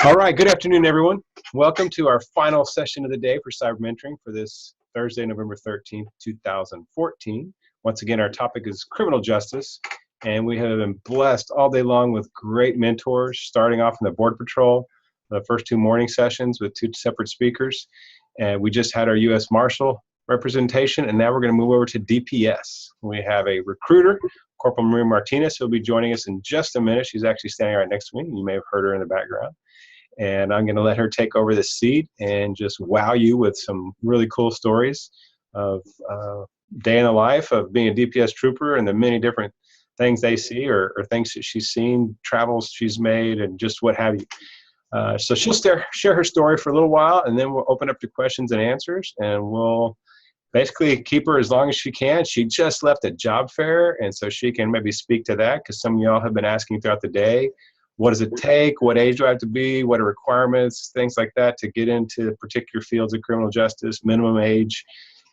All right, good afternoon, everyone. Welcome to our final session of the day for cyber mentoring for this Thursday, November 13th, 2014. Once again, our topic is criminal justice, and we have been blessed all day long with great mentors, starting off in the Border Patrol, the first two morning sessions with two separate speakers. And we just had our U.S. Marshal representation, and now we're going to move over to DPS. We have a recruiter, Corporal Martinez, who'll be joining us in just a minute. She's actually standing right next to me. You may have heard her in the background. And I'm going to let her take over the seat and just wow you with some really cool stories of day in the life of being a DPS trooper and the many different things they see or things that she's seen, travels she's made, and just what have you. So she'll share her story for a little while, and then we'll open up to questions and answers, and we'll basically keep her as long as she can. She just left a job fair, and so she can maybe speak to that, because some of y'all have been asking throughout the day, what does it take? What age do I have to be? What are requirements? Things like that to get into particular fields of criminal justice, minimum age.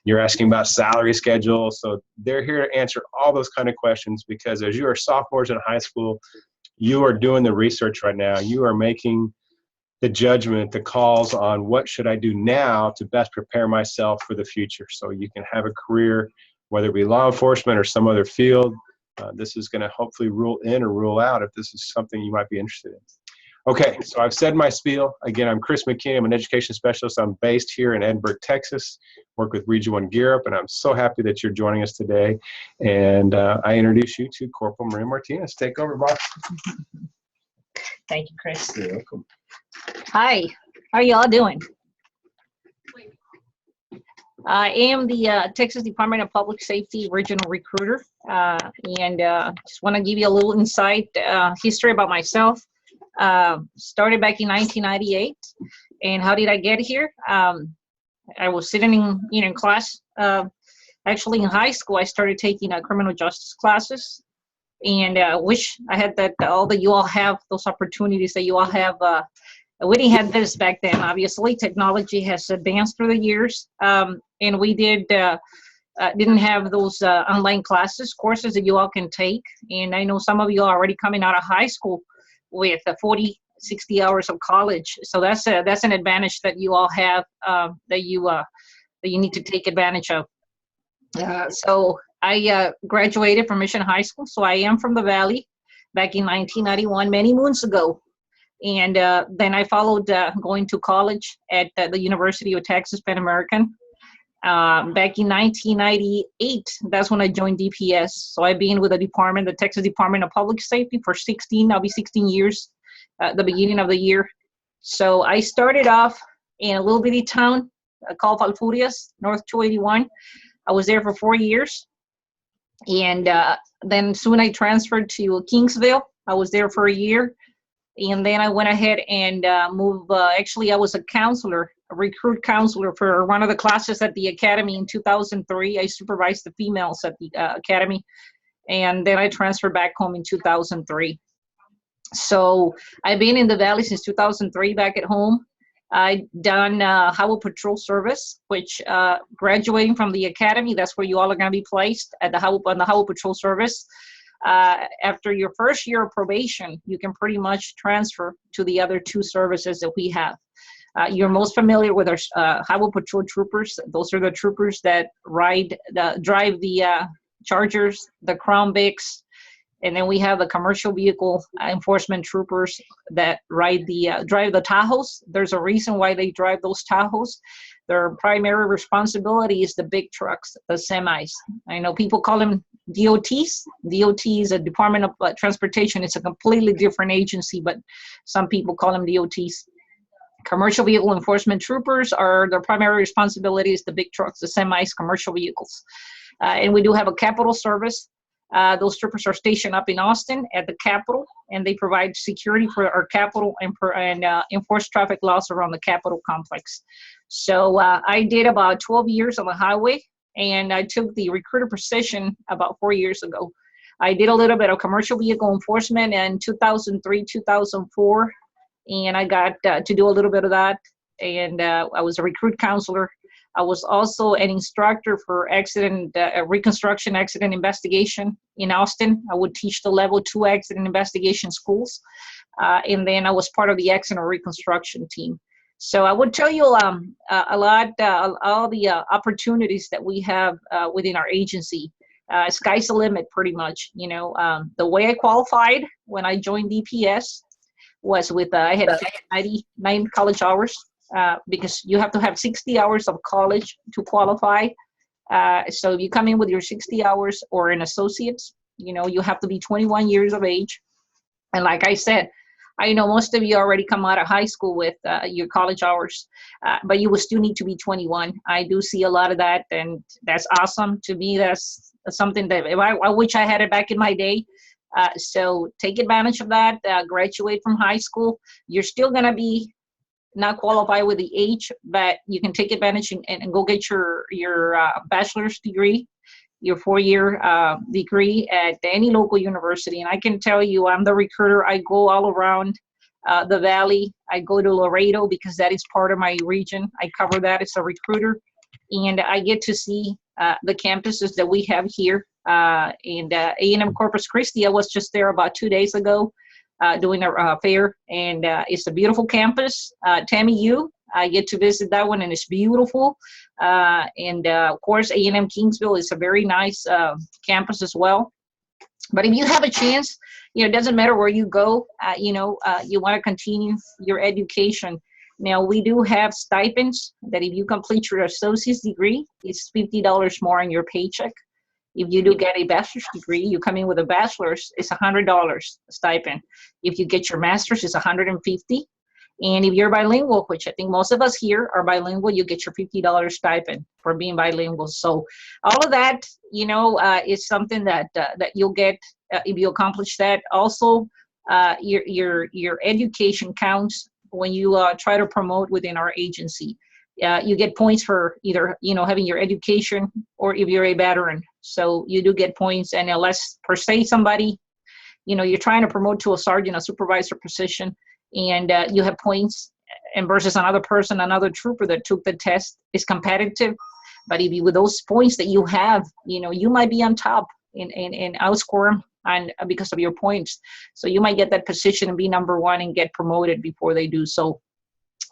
You're asking about salary schedule. So they're here to answer all those kind of questions, because as you are sophomores in high school, you are doing the research right now. You are making the judgment, the calls on what should I do now to best prepare myself for the future so you can have a career, whether it be law enforcement or some other field. This is going to hopefully rule in or rule out if this is something you might be interested in. Okay, so I've said my spiel. Again, I'm Chris McKinney. I'm an education specialist. I'm based here in Edinburgh, Texas. Work with Region 1 Gear Up, and I'm so happy that you're joining us today. And I introduce you to Corporal Maria Martinez. Take over, boss. Thank you, Chris. You're welcome. Hi, how are you all doing? I am the Texas Department of Public Safety Regional Recruiter, and just want to give you a little insight, history about myself. Started back in 1998, and how did I get here? I was sitting in class. Actually, in high school, I started taking criminal justice classes, and wish I had that. All that you all have, those opportunities that you all have. We didn't have this back then. Obviously, technology has advanced through the years, and we didn't have those online courses that you all can take. And I know some of you are already coming out of high school with 40, 60 hours of college. So that's an advantage that you all have that you need to take advantage of. So I graduated from Mission High School. So I am from the Valley back in 1991, many moons ago. And then I followed going to college at the University of Texas Pan American. Back in 1998, that's when I joined DPS. So I've been with the Texas Department of Public Safety for 16 years at the beginning of the year. So I started off in a little bitty town called Falfurrias, North 281. I was there for 4 years. And then soon I transferred to Kingsville. I was there for a year. And then I went ahead and moved. Actually, I was a recruit counselor for one of the classes at the academy in 2003. I supervised the females at the academy. And then I transferred back home in 2003. So I've been in the Valley since 2003 back at home. I've done Highway Patrol service, which graduating from the academy, that's where you all are going to be placed on the Highway Patrol service. After your first year of probation, you can pretty much transfer to the other two services that we have. You're most familiar with our Highway Patrol troopers. Those are the troopers that drive the Chargers, the Crown Vics, and then we have the commercial vehicle enforcement troopers that drive the Tahoes. There's a reason why they drive those Tahoes. Their primary responsibility is the big trucks, the semis. I know people call them DOTs. DOT is a Department of Transportation. It's a completely different agency, but some people call them DOTs. Commercial vehicle enforcement troopers their primary responsibility is the big trucks, the semis, commercial vehicles. And we do have a Capitol service. Those troopers are stationed up in Austin at the Capitol, and they provide security for our Capitol and enforce traffic laws around the Capitol complex. So I did about 12 years on the highway, and I took the recruiter position about 4 years ago. I did a little bit of commercial vehicle enforcement in 2003, 2004, and I got to do a little bit of that. And I was a recruit counselor. I was also an instructor for accident reconstruction accident investigation in Austin. I would teach the level 2 accident investigation schools. And then I was part of the accident reconstruction team. So I would tell you a lot, all the opportunities that we have within our agency. Sky's the limit, pretty much. The way I qualified when I joined DPS was with I had 99 college hours because you have to have 60 hours of college to qualify. So if you come in with your 60 hours or an associate's, you have to be 21 years of age. And like I said, I know most of you already come out of high school with your college hours, but you will still need to be 21. I do see a lot of that, and that's awesome. To me, that's something that I wish I had it back in my day. So take advantage of that. Graduate from high school. You're still going to be not qualified with the age, but you can take advantage and go get your bachelor's degree, your 4-year degree at any local university. And I can tell you, I'm the recruiter. I go all around the Valley. I go to Laredo because that is part of my region. I cover that as a recruiter. And I get to see the campuses that we have here. And A&M Corpus Christi, I was just there about 2 days ago doing a fair. And it's a beautiful campus. Tammy U, I get to visit that one, and it's beautiful. And of course, A&M Kingsville is a very nice campus as well. But if you have a chance, it doesn't matter where you go, you want to continue your education. Now, we do have stipends that if you complete your associate's degree, it's $50 more in your paycheck. If you do get a bachelor's degree, you come in with a bachelor's, it's $100 stipend. If you get your master's, it's $150. And if you're bilingual, which I think most of us here are bilingual, you get your $50 stipend for being bilingual. So all of that, is something that you'll get if you accomplish that. Also, your education counts when you try to promote within our agency. You get points for either having your education or if you're a veteran. So you do get points, and unless per se somebody, you're trying to promote to a sergeant, a supervisor position, and you have points, and versus another person, another trooper that took the test is competitive. But if you, with those points that you have, you might be on top and outscore them and because of your points. So you might get that position and be number one and get promoted before they do. So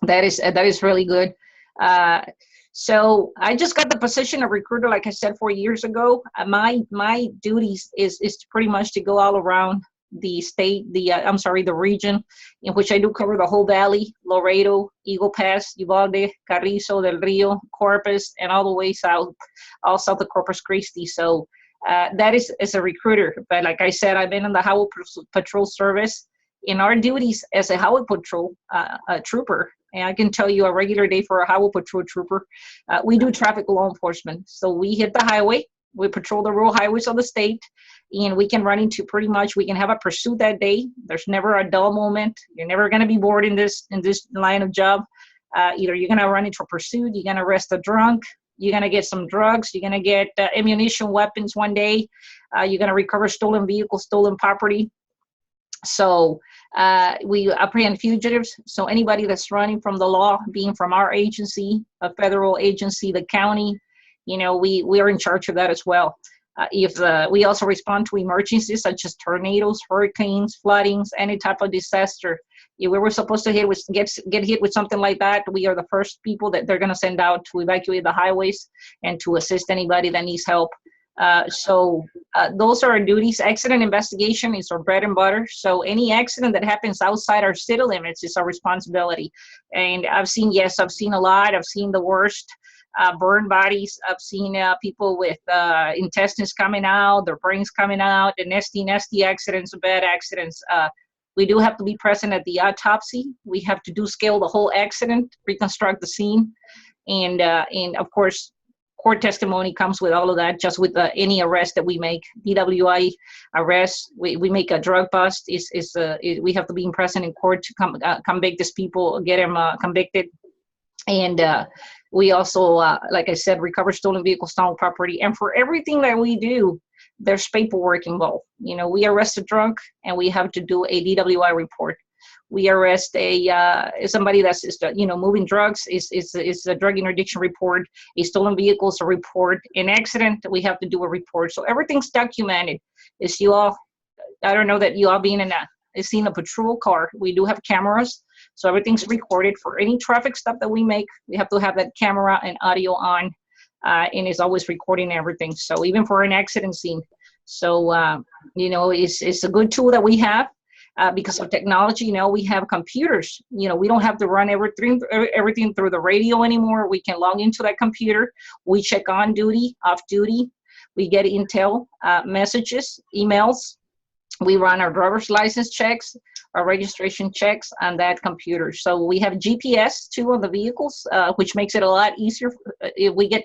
that is really good. So I just got the position of recruiter, like I said, 4 years ago. My duties is pretty much to go all around the state, the region in which I do cover the whole valley: Laredo, Eagle Pass, Uvalde, Carrizo, Del Rio, Corpus, and all the way south, all south of Corpus Christi. So that is as a recruiter. But like I said, I've been in the Highway Patrol Service. In our duties as a Highway Patrol trooper, and I can tell you a regular day for a Highway Patrol trooper, we do traffic law enforcement. So we hit the highway, we patrol the rural highways of the state, and we can run into we can have a pursuit that day. There's never a dull moment. You're never going to be bored in this line of job. Either you're going to run into a pursuit, you're going to arrest a drunk, you're going to get some drugs, you're going to get ammunition, weapons one day, you're going to recover stolen vehicles, stolen property. So we apprehend fugitives. So anybody that's running from the law, being from our agency, a federal agency, the county, we are in charge of that as well. We also respond to emergencies such as tornadoes, hurricanes, floodings, any type of disaster. If we were supposed to get hit with something like that, we are the first people that they're going to send out to evacuate the highways and to assist anybody that needs help. So those are our duties. Accident investigation is our bread and butter. So any accident that happens outside our city limits is our responsibility. And I've seen a lot. I've seen the worst. Burned bodies. I've seen people with intestines coming out, their brains coming out, and nasty accidents, bad accidents. We do have to be present at the autopsy. We have to scale the whole accident, reconstruct the scene, and of course, court testimony comes with all of that. Just with any arrest that we make, DWI arrest, we make a drug bust. We have to be present in court to convict these people, get them convicted, and we also, like I said, recover stolen vehicles, stolen property. And for everything that we do, there's paperwork involved. We arrest a drunk and we have to do a DWI report. We arrest somebody that's moving drugs. Is a drug interdiction report. A stolen vehicle is a report. An accident, we have to do a report. So everything's documented. Is you all? I don't know that you all being seen a patrol car. We do have cameras, so everything's recorded. For any traffic stop that we make, we have to have that camera and audio on, and it's always recording everything. So even for an accident scene, so it's a good tool that we have because of technology. We have computers. We don't have to run everything through the radio anymore. We can log into that computer. We check on duty, off duty. We get intel, messages, emails. We run our driver's license checks, our registration checks on that computer. So we have GPS too on the vehicles, which makes it a lot easier if we get,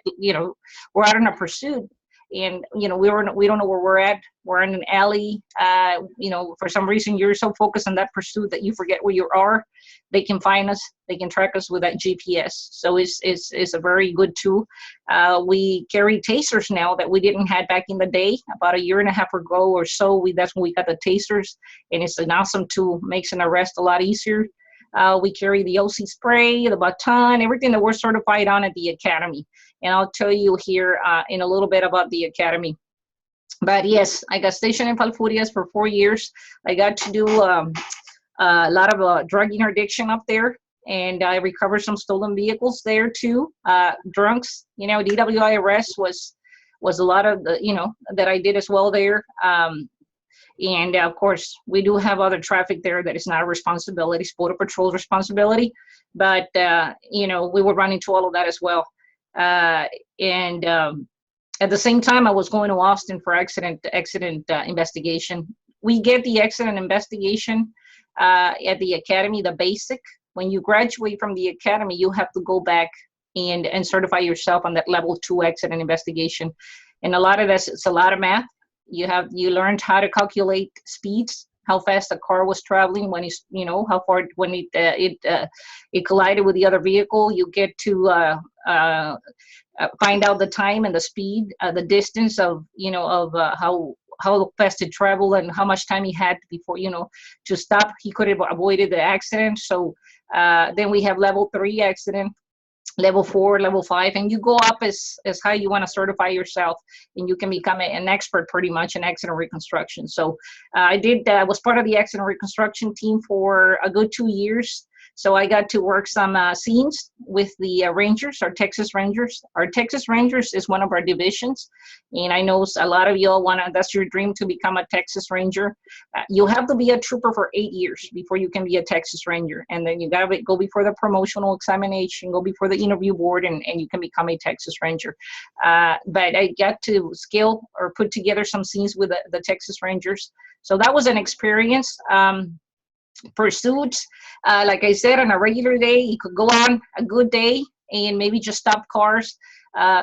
we're out in a pursuit and, we don't know where we're at. We're in an alley. For some reason you're so focused on that pursuit that you forget where you are. They can find us. They can track us with that GPS. So it's a very good tool. We carry tasers now that we didn't have back in the day. About a year and a half ago or so, that's when we got the tasers, and it's an awesome tool. Makes an arrest a lot easier. We carry the OC spray, the baton, everything that we're certified on at the academy. And I'll tell you here in a little bit about the academy. But yes, I got stationed in Falfurrias for 4 years. I got to do a lot of drug interdiction up there, and I recovered some stolen vehicles there too. Drunks, DWI arrests was a lot of that I did as well there. And of course, we do have other traffic there that is not a responsibility, it's Border Patrol's responsibility. But we were running into all of that as well. At the same time, I was going to Austin for accident investigation. We get the accident investigation at the academy, the basic. When you graduate from the academy, you have to go back and certify yourself on that level 2 accident investigation. And a lot of this, it's a lot of math. You learned how to calculate speeds, how fast a car was traveling when it's, how far when it collided with the other vehicle. You get to find out the time and the speed, the distance of how fast it traveled and how much time he had before, to stop. He could have avoided the accident. So then we have level 3 accident, level 4, level 5, and you go up as high you want to certify yourself, and you can become an expert pretty much in accident reconstruction. So I was part of the accident reconstruction team for a good 2 years. So I got to work some scenes with the Rangers, our Texas Rangers. Our Texas Rangers is one of our divisions, and I know a lot of y'all that's your dream to become a Texas Ranger. You have to be a trooper for 8 years before you can be a Texas Ranger, and then you got to go before the promotional examination, go before the interview board, and you can become a Texas Ranger. But I got to skill or put together some scenes with the Texas Rangers. So that was an experience. Pursuits, like I said, on a regular day, you could go on a good day and maybe just stop cars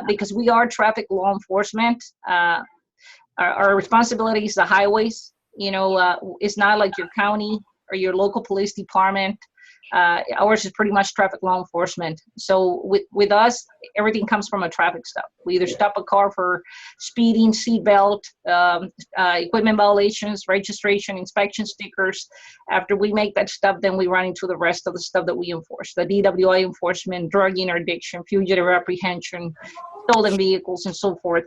because we are traffic law enforcement. Our responsibility is the highways. It's not like your county or your local police department. Ours is pretty much traffic law enforcement. So with us, everything comes from a traffic stop. We either stop a car for speeding, seatbelt, equipment violations, registration, inspection stickers. After we make that stop, then we run into the rest of the stuff that we enforce: the DWI enforcement, drug interdiction, fugitive apprehension, stolen vehicles, and so forth.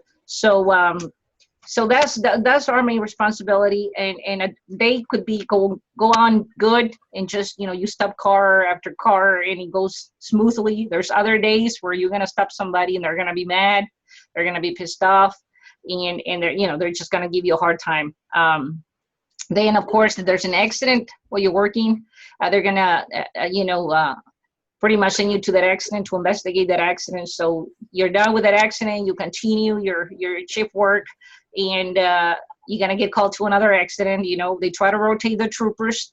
So that's our main responsibility, and a day could be go on good and just you stop car after car and it goes smoothly. There's other days where you're gonna stop somebody and they're gonna be mad, they're gonna be pissed off, and they're just gonna give you a hard time. Then of course if there's an accident while you're working, they're gonna pretty much send you to that accident to investigate that accident. So you're done with that accident, you continue your shift work, and you're gonna get called to another accident. They try to rotate the troopers,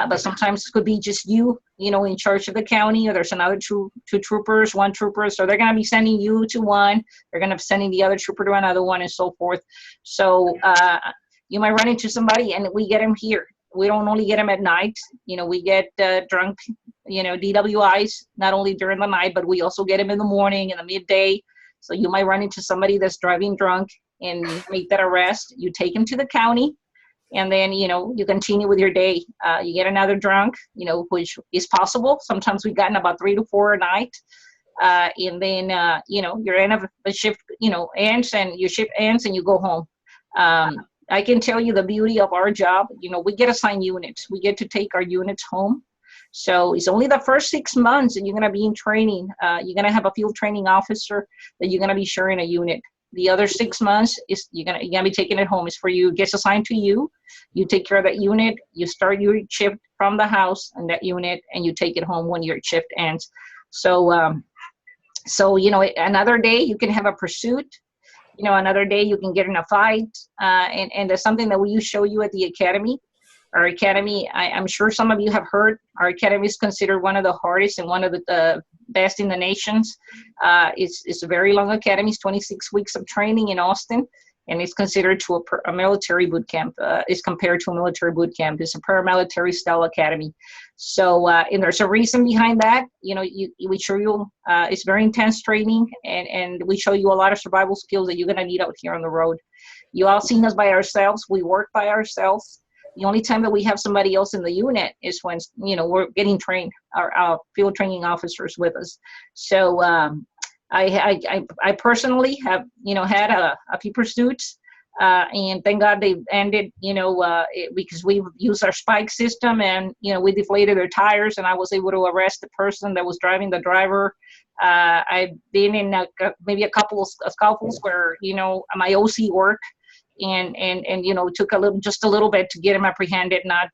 but sometimes it could be just you in charge of the county, or there's another two troopers, one trooper. So they're gonna be sending you to one, they're gonna be sending the other trooper to another one, and so forth. So you might run into somebody, and we get them here. We don't only get them at night. We get drunk, DWIs, not only during the night, but we also get them in the morning, in the midday. So you might run into somebody that's driving drunk and make that arrest. You take them to the county. and then, you continue with your day. You get another drunk, which is possible. Sometimes we've gotten about 3 to 4 a night. And then, your end of the shift, ends, and your shift ends and you go home. I can tell you the beauty of our job. We get assigned units. We get to take our units home. So it's only the first 6 months that you're going to be in training. You're going to have a field training officer that you're going to be sharing a unit. The other 6 months is you're gonna be taking it home. It's for you. It gets assigned to you. You take care of that unit. You start your shift from the house and that unit, and you take it home when your shift ends. So, another day you can have a pursuit. Another day you can get in a fight. And there's something that we show you at the academy. Our academy, I'm sure some of you have heard, our academy is considered one of the hardest and one of the best in the nations. It's a very long academy. It's 26 weeks of training in Austin, and it's considered to a military boot camp. It's compared to a military boot camp. It's a paramilitary style academy. So, and there's a reason behind that. We show you, it's very intense training, and we show you a lot of survival skills that you're going to need out here on the road. You all seen us by ourselves. We work by ourselves. The only time that we have somebody else in the unit is when, we're getting trained, our field training officers with us. So I personally have, had a few pursuits, and thank God they ended, because we used our spike system, and, we deflated their tires, and I was able to arrest the person that was driving the driver. I've been in maybe a couple of scuffles where, my OC work, and took just a little bit to get him apprehended, not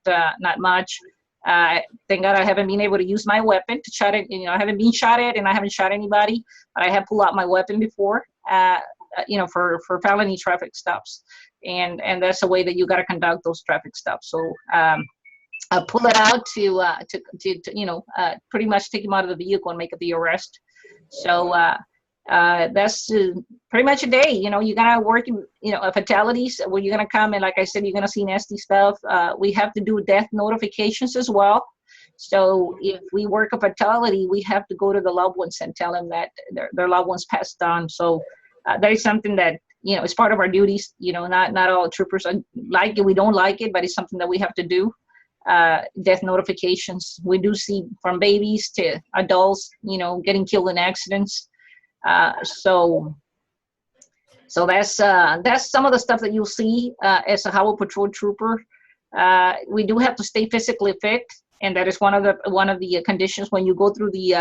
much. Thank God I haven't been able to use my weapon to shot it. I haven't been shot at, and I haven't shot anybody, but I have pulled out my weapon before, for felony traffic stops, and that's the way that you got to conduct those traffic stops. So I pull it out to pretty much take him out of the vehicle and make the arrest. So that's pretty much a day. You're gonna work fatalities where you're gonna come, and like I said, you're gonna see nasty stuff. We have to do death notifications as well. So if we work a fatality, we have to go to the loved ones and tell them that their loved ones passed on. So that is something that it's part of our duties. Not all troopers like it. We don't like it, but it's something that we have to do. Death notifications. We do see from babies to adults, getting killed in accidents. So that's some of the stuff that you'll see as a Highway Patrol trooper. We do have to stay physically fit, and that is one of the conditions when you go through the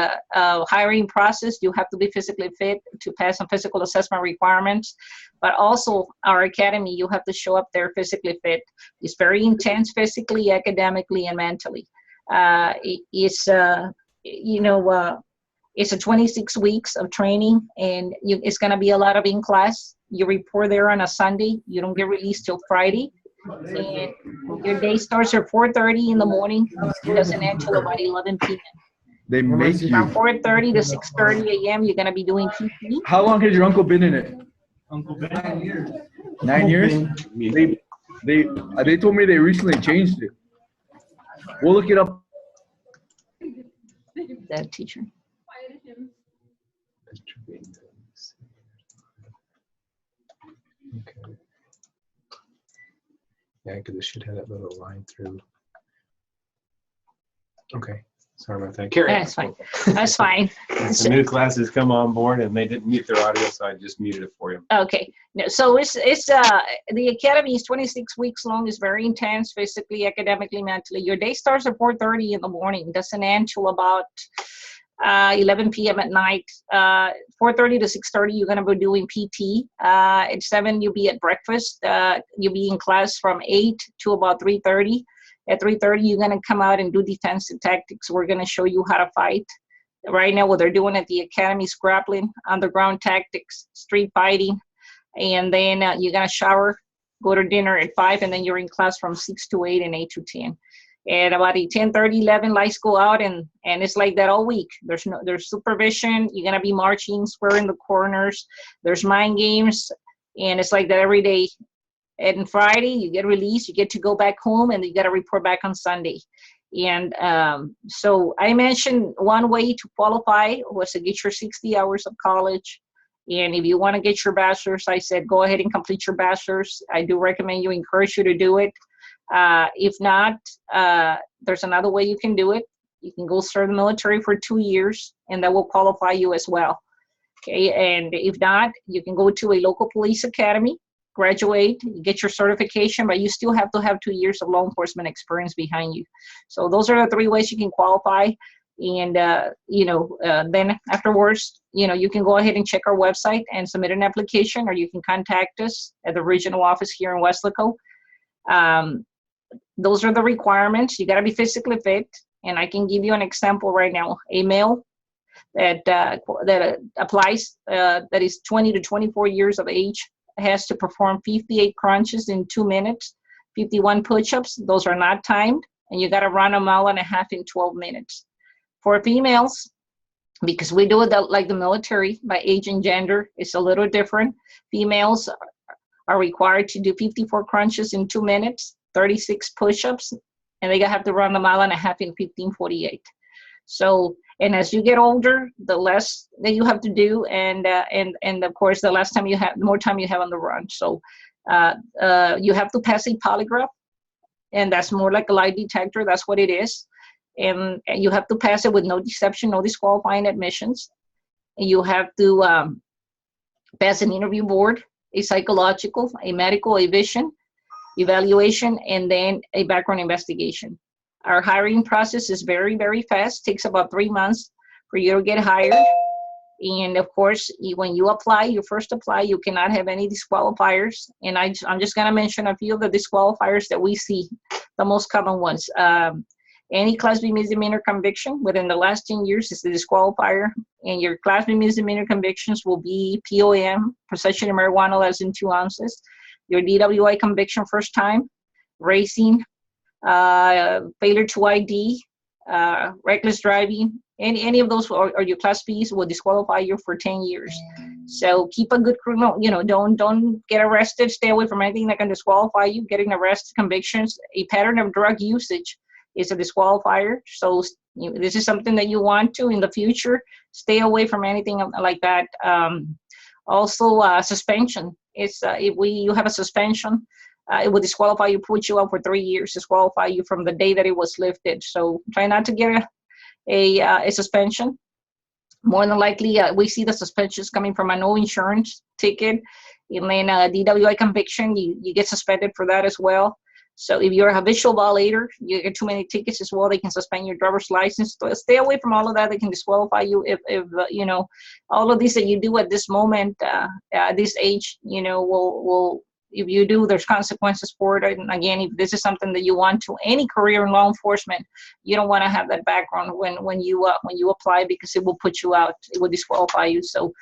hiring process. You have to be physically fit to pass some physical assessment requirements. But also our academy, you have to show up there physically fit. It's very intense physically, academically, and mentally. It's a 26 weeks of training, and it's going to be a lot of in class. You report there on a Sunday. You don't get released till Friday. And your day starts at 4:30 in the morning. It doesn't end till about 11 p.m. They make you. From 4:30 to 6:30 a.m. you're going to be doing PT. How long has your uncle been in it? Uncle Ben. 9 years. 9 years? They told me they recently changed it. We'll look it up. That teacher. Okay. Yeah, because it should have that little line through. Okay. Sorry about that. Carrie. That's fine. That's fine. The new classes come on board and they didn't mute their audio, so I just muted it for you. Okay. No, so it's the academy is 26 weeks long. It's very intense, physically, academically, mentally. Your day starts at 4:30 in the morning. It doesn't end till about 11 p.m. at night. 4:30 to 6:30, you're going to be doing PT. At 7, you'll be at breakfast. You'll be in class from 8 to about 3:30. At 3:30, you're going to come out and do defensive tactics. We're going to show you how to fight. Right now, what they're doing at the academy is grappling, underground tactics, street fighting. And then you're going to shower, go to dinner at 5, and then you're in class from 6 to 8 and 8 to 10. And about 10:30, 11, lights go out, and it's like that all week. There's supervision. You're gonna be marching, squaring the corners. There's mind games, and it's like that every day. And Friday, you get released. You get to go back home, and you got to report back on Sunday. And so I mentioned one way to qualify was to get your 60 hours of college. And if you want to get your bachelor's, I said go ahead and complete your bachelor's. I do recommend encourage you to do it. If not, there's another way you can do it. You can go serve the military for 2 years, and that will qualify you as well. Okay, and if not, you can go to a local police academy, graduate, you get your certification, but you still have to have 2 years of law enforcement experience behind you. So those are the 3 ways you can qualify. And, then afterwards, you can go ahead and check our website and submit an application, or you can contact us at the regional office here in Weslaco. Those are the requirements. You got to be physically fit. And I can give you an example right now. A male that applies, that is 20 to 24 years of age, has to perform 58 crunches in 2 minutes, 51 push-ups. Those are not timed, and you got to run 1.5 miles in 12 minutes. For females, because we do it like the military, by age and gender, it's a little different. Females are required to do 54 crunches in 2 minutes, 36 push-ups, and they have to run 1.5 miles in 15:48. So, and as you get older, the less that you have to do, and of course, the more time you have on the run. So, you have to pass a polygraph, and that's more like a lie detector. That's what it is, and you have to pass it with no deception, no disqualifying admissions. And you have to pass an interview board, a psychological, a medical, a vision evaluation, and then a background investigation. Our hiring process is very, very fast. Takes about 3 months for you to get hired. And of course, when you apply, you first apply, you cannot have any disqualifiers. And I'm just gonna mention a few of the disqualifiers that we see, the most common ones. Any Class B misdemeanor conviction within the last 10 years is the disqualifier. And your Class B misdemeanor convictions will be POM, possession of marijuana less than 2 ounces, your DWI conviction first time, racing, failure to ID, reckless driving, any of those, or your Class Bs will disqualify you for 10 years. So keep a good criminal, don't get arrested, stay away from anything that can disqualify you. Getting arrested, convictions, a pattern of drug usage is a disqualifier. So this is something that you want to, in the future, stay away from anything like that. Also, suspension. It's if you have a suspension, it will disqualify you, put you out for 3 years, disqualify you from the day that it was lifted. So try not to get a suspension. More than likely, we see the suspensions coming from a no insurance ticket, and then DWI conviction, you get suspended for that as well. So if you're a habitual violator, you get too many tickets as well, they can suspend your driver's license. So stay away from all of that. They can disqualify you if all of these that you do at this moment, at this age, will if you do, there's consequences for it. And again, if this is something that you want to, any career in law enforcement, you don't want to have that background when you apply, because it will put you out. It will disqualify you. So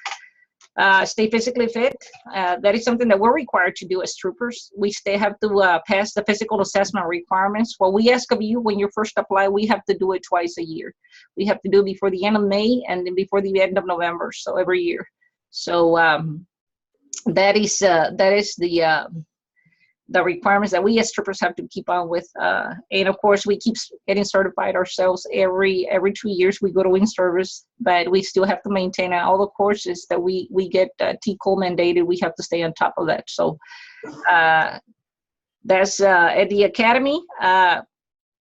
stay physically fit. That is something that we're required to do as troopers. We have to pass the physical assessment requirements. What we ask of you when you first apply, we have to do it twice a year. We have to do it before the end of May and then before the end of November. So every year. So that is the requirements that we as troopers have to keep on with. And of course, we keep getting certified ourselves every 2 years. We go to in-service, but we still have to maintain all the courses that we get TCOL mandated. We have to stay on top of that. So that's at the academy.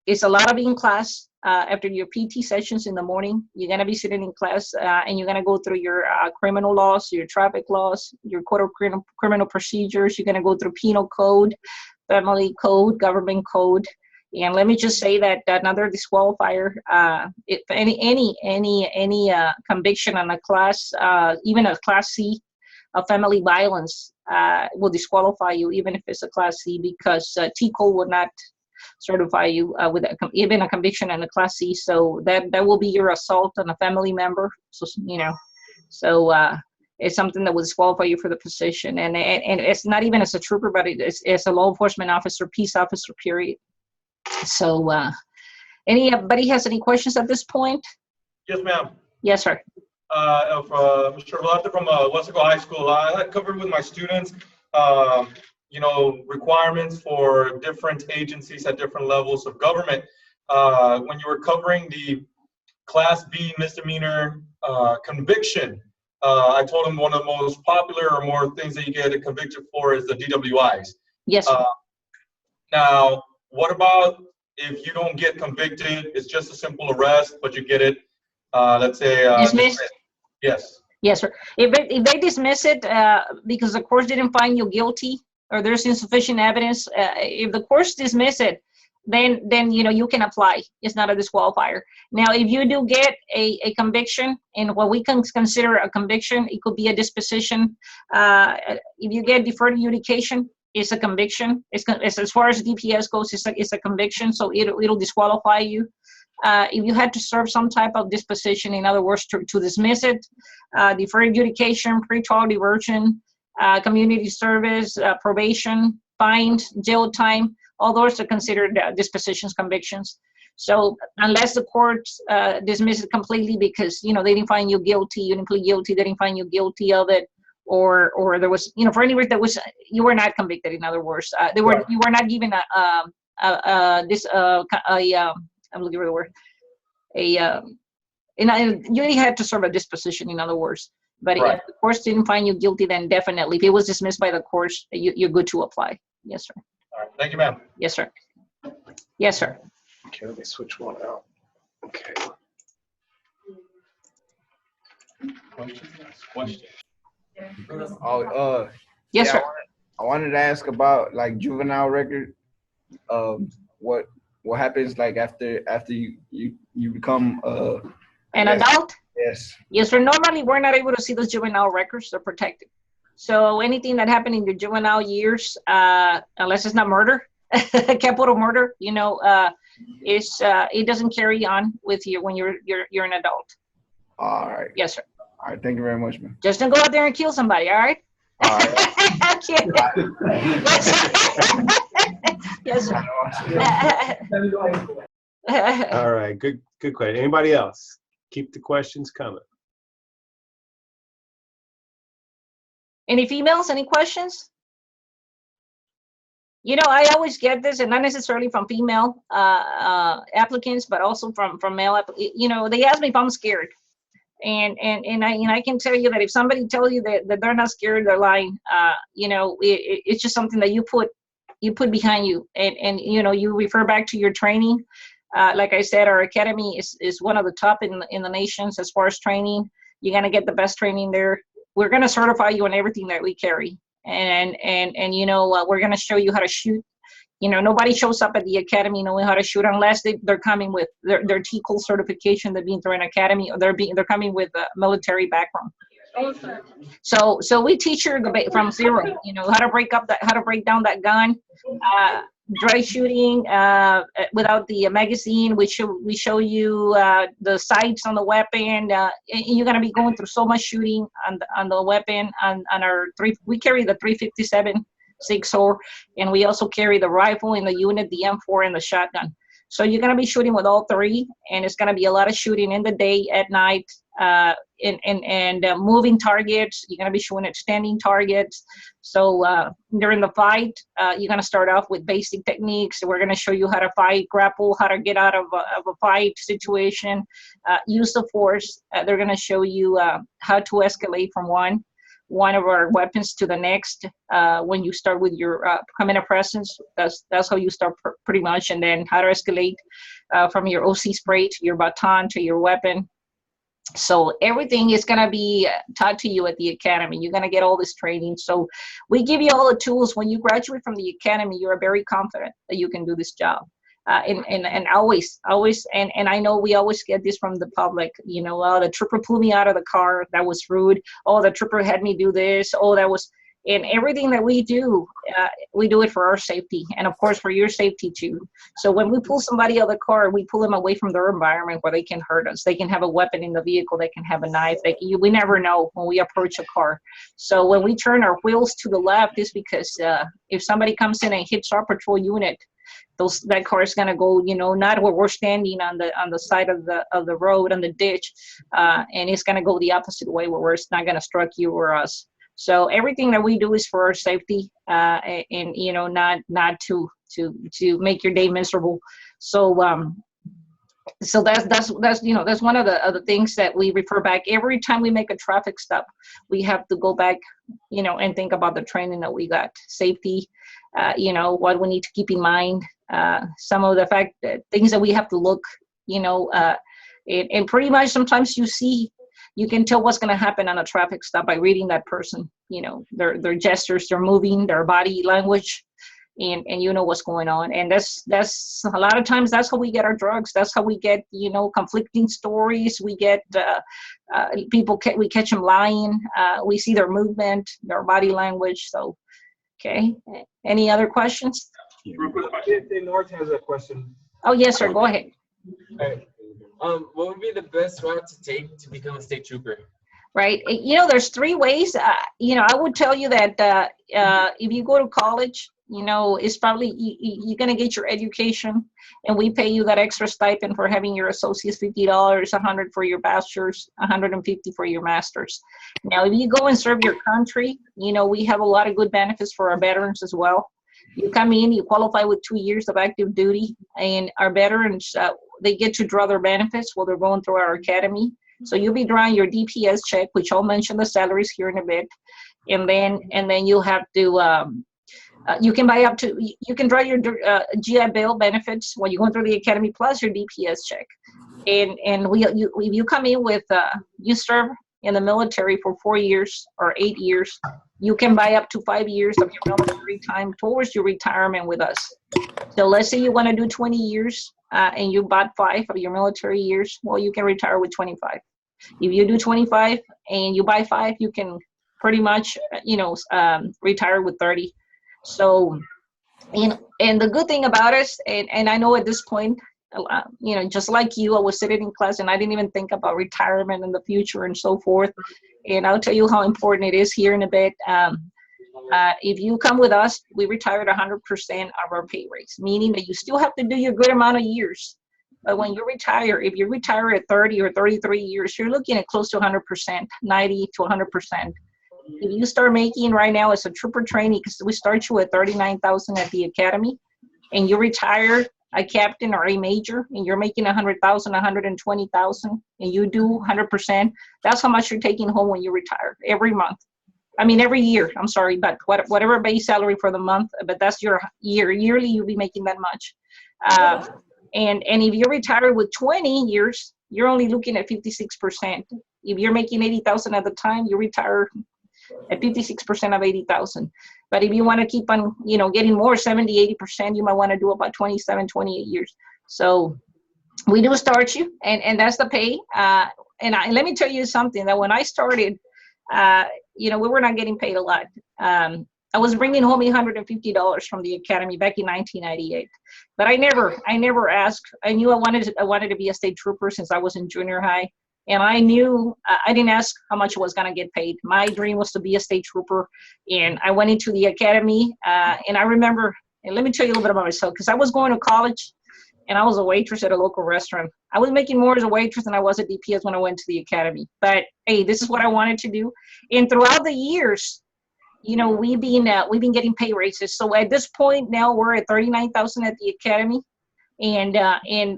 It's a lot of in-class. After your PT sessions in the morning, you're going to be sitting in class and you're going to go through your criminal laws, your traffic laws, your code of criminal procedures. You're going to go through penal code, family code, government code. And let me just say that another disqualifier, if any conviction on a class, even a Class C of family violence will disqualify you, even if it's a Class C, because TCOL will not certify you with even a conviction and a Class C. So that will be your assault on a family member. So it's something that will disqualify you for the position. And it's not even as a trooper, but it's a law enforcement officer, peace officer, period. So anybody has any questions at this point? Yes, ma'am. Yes, sir. Mr. Velarte from Weslaco High School. I had covered with my students requirements for different agencies at different levels of government. When you were covering the Class B misdemeanor conviction, I told them one of the most popular or more things that you get a conviction for is the DWIs. Yes. Now, what about if you don't get convicted? It's just a simple arrest, but you get it, let's say, Dismissed? Yes. Yes, sir. If they dismiss it because the court didn't find you guilty or there's insufficient evidence, if the courts dismiss it, then you can apply. It's not a disqualifier. Now, if you do get a conviction, and what we can consider a conviction, it could be a disposition. If you get deferred adjudication, it's a conviction. It's as far as DPS goes, it's a conviction, so it'll disqualify you. If you had to serve some type of disposition, in other words, to dismiss it, deferred adjudication, pretrial diversion, community service, probation, fines, jail time, all those are considered dispositions, convictions. So unless the courts dismiss it completely because, they didn't find you guilty, you didn't plead guilty, they didn't find you guilty of it, or there was, for any reason you were not convicted, in other words, you were not given I'm looking for the word. You had to serve a disposition, in other words. But Right. if the courts didn't find you guilty, then definitely, if it was dismissed by the courts, you're good to apply. Yes, sir. All right. Thank you, ma'am. Yes, sir. Yes, sir. Okay, let me switch one out. Okay. Question. Oh, Yes, yeah, sir. I wanted to ask about like juvenile record. What happens like after you become An yes. adult? Yes. Yes, sir. Normally, we're not able to see those juvenile records. They're protected. So anything that happened in your juvenile years, unless it's not murder, capital murder, it doesn't carry on with you when you're an adult. All right. Yes, sir. All right. Thank you very much, man. Just don't go out there and kill somebody. All right. All right. I'm kidding. Yes, sir. All right, good question. Anybody else? Keep the questions coming. Any females? Any questions? I always get this, and not necessarily from female applicants, but also from male. They ask me if I'm scared, and I can tell you that if somebody tells you that they're not scared, they're lying. It's just something that you put behind you, and you refer back to your training. Like I said, our academy is one of the top in the nations as far as training. You're gonna get the best training there. We're gonna certify you on everything that we carry, and we're gonna show you how to shoot. Nobody shows up at the academy knowing how to shoot unless they're coming with their TCOL certification. That means they're in academy, or they're coming with a military background. So we teach you from zero. How to break down that gun, dry shooting without the magazine. We show you the sights on the weapon. And you're gonna be going through so much shooting on the weapon. On our we carry the 357 6-0, and we also carry the rifle in the unit, the M4, and the shotgun. So you're gonna be shooting with all three, and it's gonna be a lot of shooting in the day, at night, and moving targets. You're gonna be shooting at standing targets. So during the fight, you're gonna start off with basic techniques. We're gonna show you how to fight, grapple, how to get out of a fight situation, use the force. They're gonna show you how to escalate from one of our weapons to the next. When you start with your command of presence, that's how you start pretty much, and then how to escalate from your OC spray to your baton to your weapon. So everything is going to be taught to you at the academy. You're going to get all this training. So we give you all the tools. When you graduate from the academy, you're very confident that you can do this job. And always, and I know we always get this from the public, the trooper pulled me out of the car. That was rude. Oh, the trooper had me do this. Oh, that was, and everything that we do it for our safety. And of course, for your safety too. So when we pull somebody out of the car, we pull them away from their environment where they can hurt us. They can have a weapon in the vehicle. They can have a knife. We never know when we approach a car. So when we turn our wheels to the left, it's because if somebody comes in and hits our patrol unit, that car is gonna go, not where we're standing on the side of the road, on the ditch, and it's gonna go the opposite way where it's not gonna strike you or us. So everything that we do is for our safety, and not to make your day miserable. So so that's one of the things that we refer back every time we make a traffic stop. We have to go back, and think about the training that we got, safety, what we need to keep in mind, some of the fact that things that we have to look, and pretty much sometimes you can tell what's going to happen on a traffic stop by reading that person, their gestures, their moving, their body language, and you know what's going on. And that's a lot of times that's how we get our drugs. That's how we get, conflicting stories. We get we catch them lying. We see their movement, their body language. So, okay. Any other questions? Real quick, North has a question. Oh, yes, sir. Go ahead. Hey, what would be the best route to take to become a state trooper? Right. There's 3 ways. I would tell you that if you go to college, it's probably you're going to get your education, and we pay you that extra stipend for having your associates, $50, $100 for your bachelor's, $150 for your master's. Now, if you go and serve your country, we have a lot of good benefits for our veterans as well. You come in, you qualify with 2 years of active duty, and our veterans, they get to draw their benefits while they're going through our academy. So you'll be drawing your DPS check, which I'll mention the salaries here in a bit, and then you'll have to you can draw your GI Bill benefits when you're going through the academy plus your DPS check, and if you come in with you serve in the military for 4 years or 8 years, you can buy up to 5 years of your military time towards your retirement with us. So let's say you want to do 20 years and you bought 5 of your military years, well, you can retire with 25. If you do 25 and you buy 5, you can pretty much, retire with 30. So, and the good thing about it, and I know at this point, just like you, I was sitting in class and I didn't even think about retirement in the future and so forth. And I'll tell you how important it is here in a bit. If you come with us, we retire at 100% of our pay raise, meaning that you still have to do your good amount of years. But when you retire, if you retire at 30 or 33 years, you're looking at close to 100%, 90 to 100%. If you start making right now as a trooper trainee, because we start you at $39,000 at the academy, and you retire a captain or a major, and you're making $100,000, $120,000, and you do 100%, that's how much you're taking home when you retire every month. I mean, every year, I'm sorry, but whatever base salary for the month, but that's your yearly, you'll be making that much. And if you retire with 20 years, you're only looking at 56%. If you're making 80,000 at the time, you retire at 56% of 80,000. But if you want to keep on, getting more, 70, 80%, you might want to do about 27, 28 years. So we do start you, and that's the pay. And let me tell you something, that when I started, we were not getting paid a lot. I was bringing home $850 from the academy back in 1998, but I never asked. I knew I wanted to be a state trooper since I was in junior high, and I knew I didn't ask how much I was going to get paid. My dream was to be a state trooper, and I went into the academy, and I remember, and let me tell you a little bit about myself, because I was going to college, and I was a waitress at a local restaurant. I was making more as a waitress than I was at DPS when I went to the academy. But hey, this is what I wanted to do, and throughout the years, we've been getting pay raises. So at this point now, we're at $39,000 at the academy, and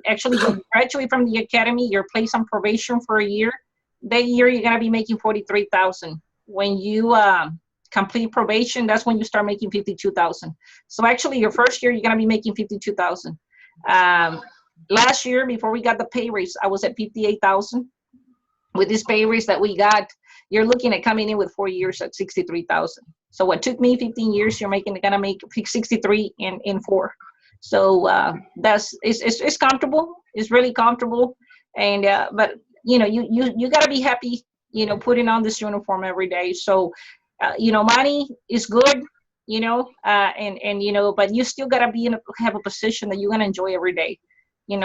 actually, when you graduate from the academy, you're placed on probation for a year. That year, you're gonna be making $43,000. When you complete probation, that's when you start making $52,000. So actually, your first year, you're gonna be making $52,000. Last year, before we got the pay raise, I was at $58,000. With this pay raise that we got, you're looking at coming in with 4 years at $63,000. So what took me 15 years, you're gonna make 63 in 4. So it's comfortable. It's really comfortable. And but you gotta be happy, putting on this uniform every day. So money is good, but you still gotta have a position that you're gonna enjoy every day. And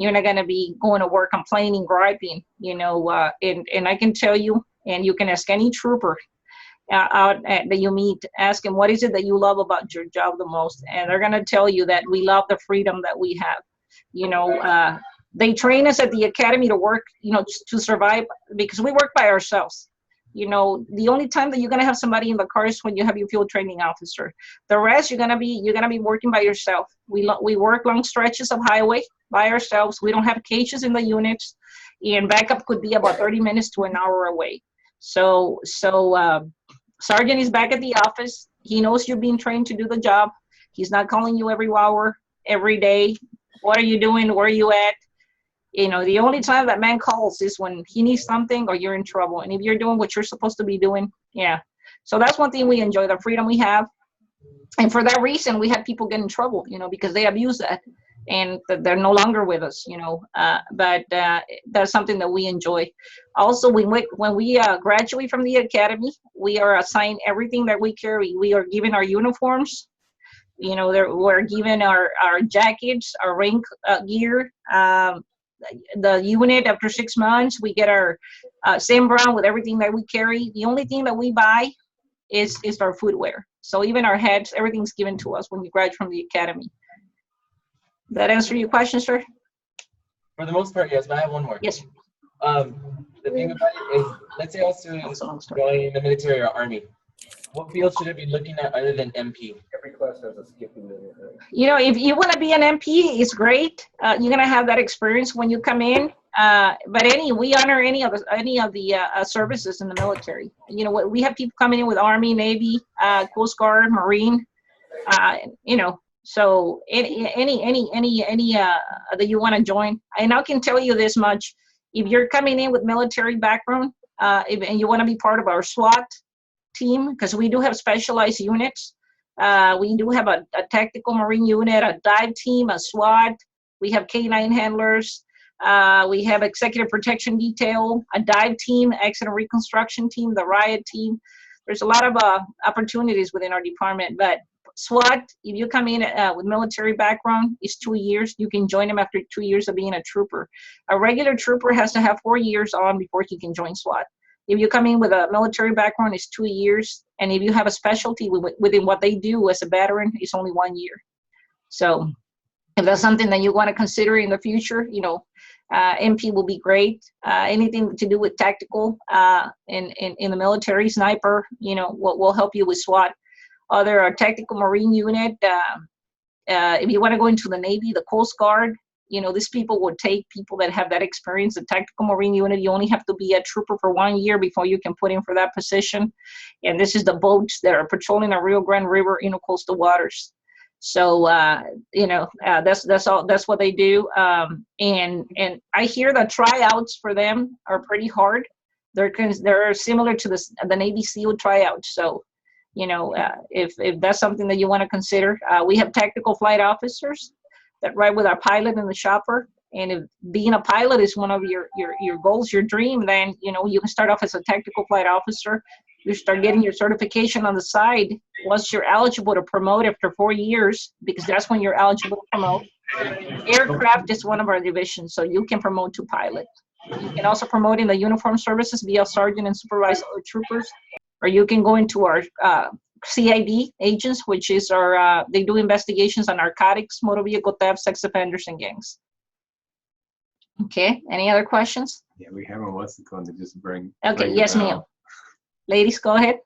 you're not gonna be going to work complaining, griping, and I can tell you, and you can ask any trooper that you meet, ask them, what is it that you love about your job the most? And they're gonna tell you that we love the freedom that we have. They train us at the academy to work, to survive, because we work by ourselves. The only time that you're gonna have somebody in the car is when you have your field training officer. The rest, you're gonna be working by yourself. We work long stretches of highway by ourselves. We don't have cages in the units, and backup could be about 30 minutes to an hour away. So Sergeant is back at the office. He knows you're being trained to do the job. He's not calling you every hour. every day. What are you doing? Where are you at? You know, the only time that man calls is when he needs something or you're in trouble. And if you're doing what you're supposed to be doing, yeah. So that's one thing we enjoy, the freedom we have. And for that reason, we had people get in trouble, you know, because they abuse that, and they're no longer with us, you know. But that's something that we enjoy. Also, when we graduate from the academy, we are assigned everything that we carry. We are given our uniforms. You know, we're given our jackets, our rain gear. The unit, after 6 months, we get our same brown with everything that we carry. The only thing that we buy is our footwear. So even our hats, everything's given to us when we graduate from the academy. That answer your question, sir? For the most part, yes, but I have one more. Yes. The thing about it is, let's say I was to join the military or army. What field should I be looking at other than MP? Every class has a skipping. You know, if you want to be an MP, it's great. You're gonna have that experience when you come in. But we honor any of the services in the military. You know, we have people coming in with Army, Navy, Coast Guard, Marine. You know, so any that you want to join. And I can tell you this much: if you're coming in with military background, and you want to be part of our SWAT team, because we do have specialized units. We do have a tactical Marine unit, a dive team, a SWAT. We have K9 handlers. We have executive protection detail, a dive team, accident reconstruction team, the riot team. There's a lot of opportunities within our department. But SWAT, if you come in with military background, is 2 years. You can join them after 2 years of being a trooper. A regular trooper has to have 4 years on before he can join SWAT. If you come in with a military background, it's 2 years. And if you have a specialty within what they do as a veteran, it's only 1 year. So if that's something that you want to consider in the future, you know, MP will be great. Anything to do with tactical in the military, sniper, you know, will help you with SWAT. Other tactical Marine unit, if you want to go into the Navy, the Coast Guard, you know, these people would take people that have that experience. The tactical Marine unit, you only have to be a trooper for 1 year before you can put in for that position. And this is the boats that are patrolling the Rio Grande River in the coastal waters. So, you know, that's what they do. And I hear the tryouts for them are pretty hard. They're similar to the Navy SEAL tryouts. So, you know, if that's something that you want to consider, we have tactical flight officers that ride with our pilot and the chopper. And if being a pilot is one of your goals, your dream, then, you know, you can start off as a tactical flight officer. You start getting your certification on the side once you're eligible to promote after 4 years, because that's when you're eligible to promote. Aircraft is one of our divisions, so you can promote to pilot. You can also promote in the uniform services, be a sergeant and supervise other troopers, or you can go into our CID agents, which is our, they do investigations on narcotics, motor vehicle theft, sex offenders, and gangs. Okay, any other questions? Yeah, we have a what's it called to just bring. Okay, yes, ma'am. Ladies, go ahead.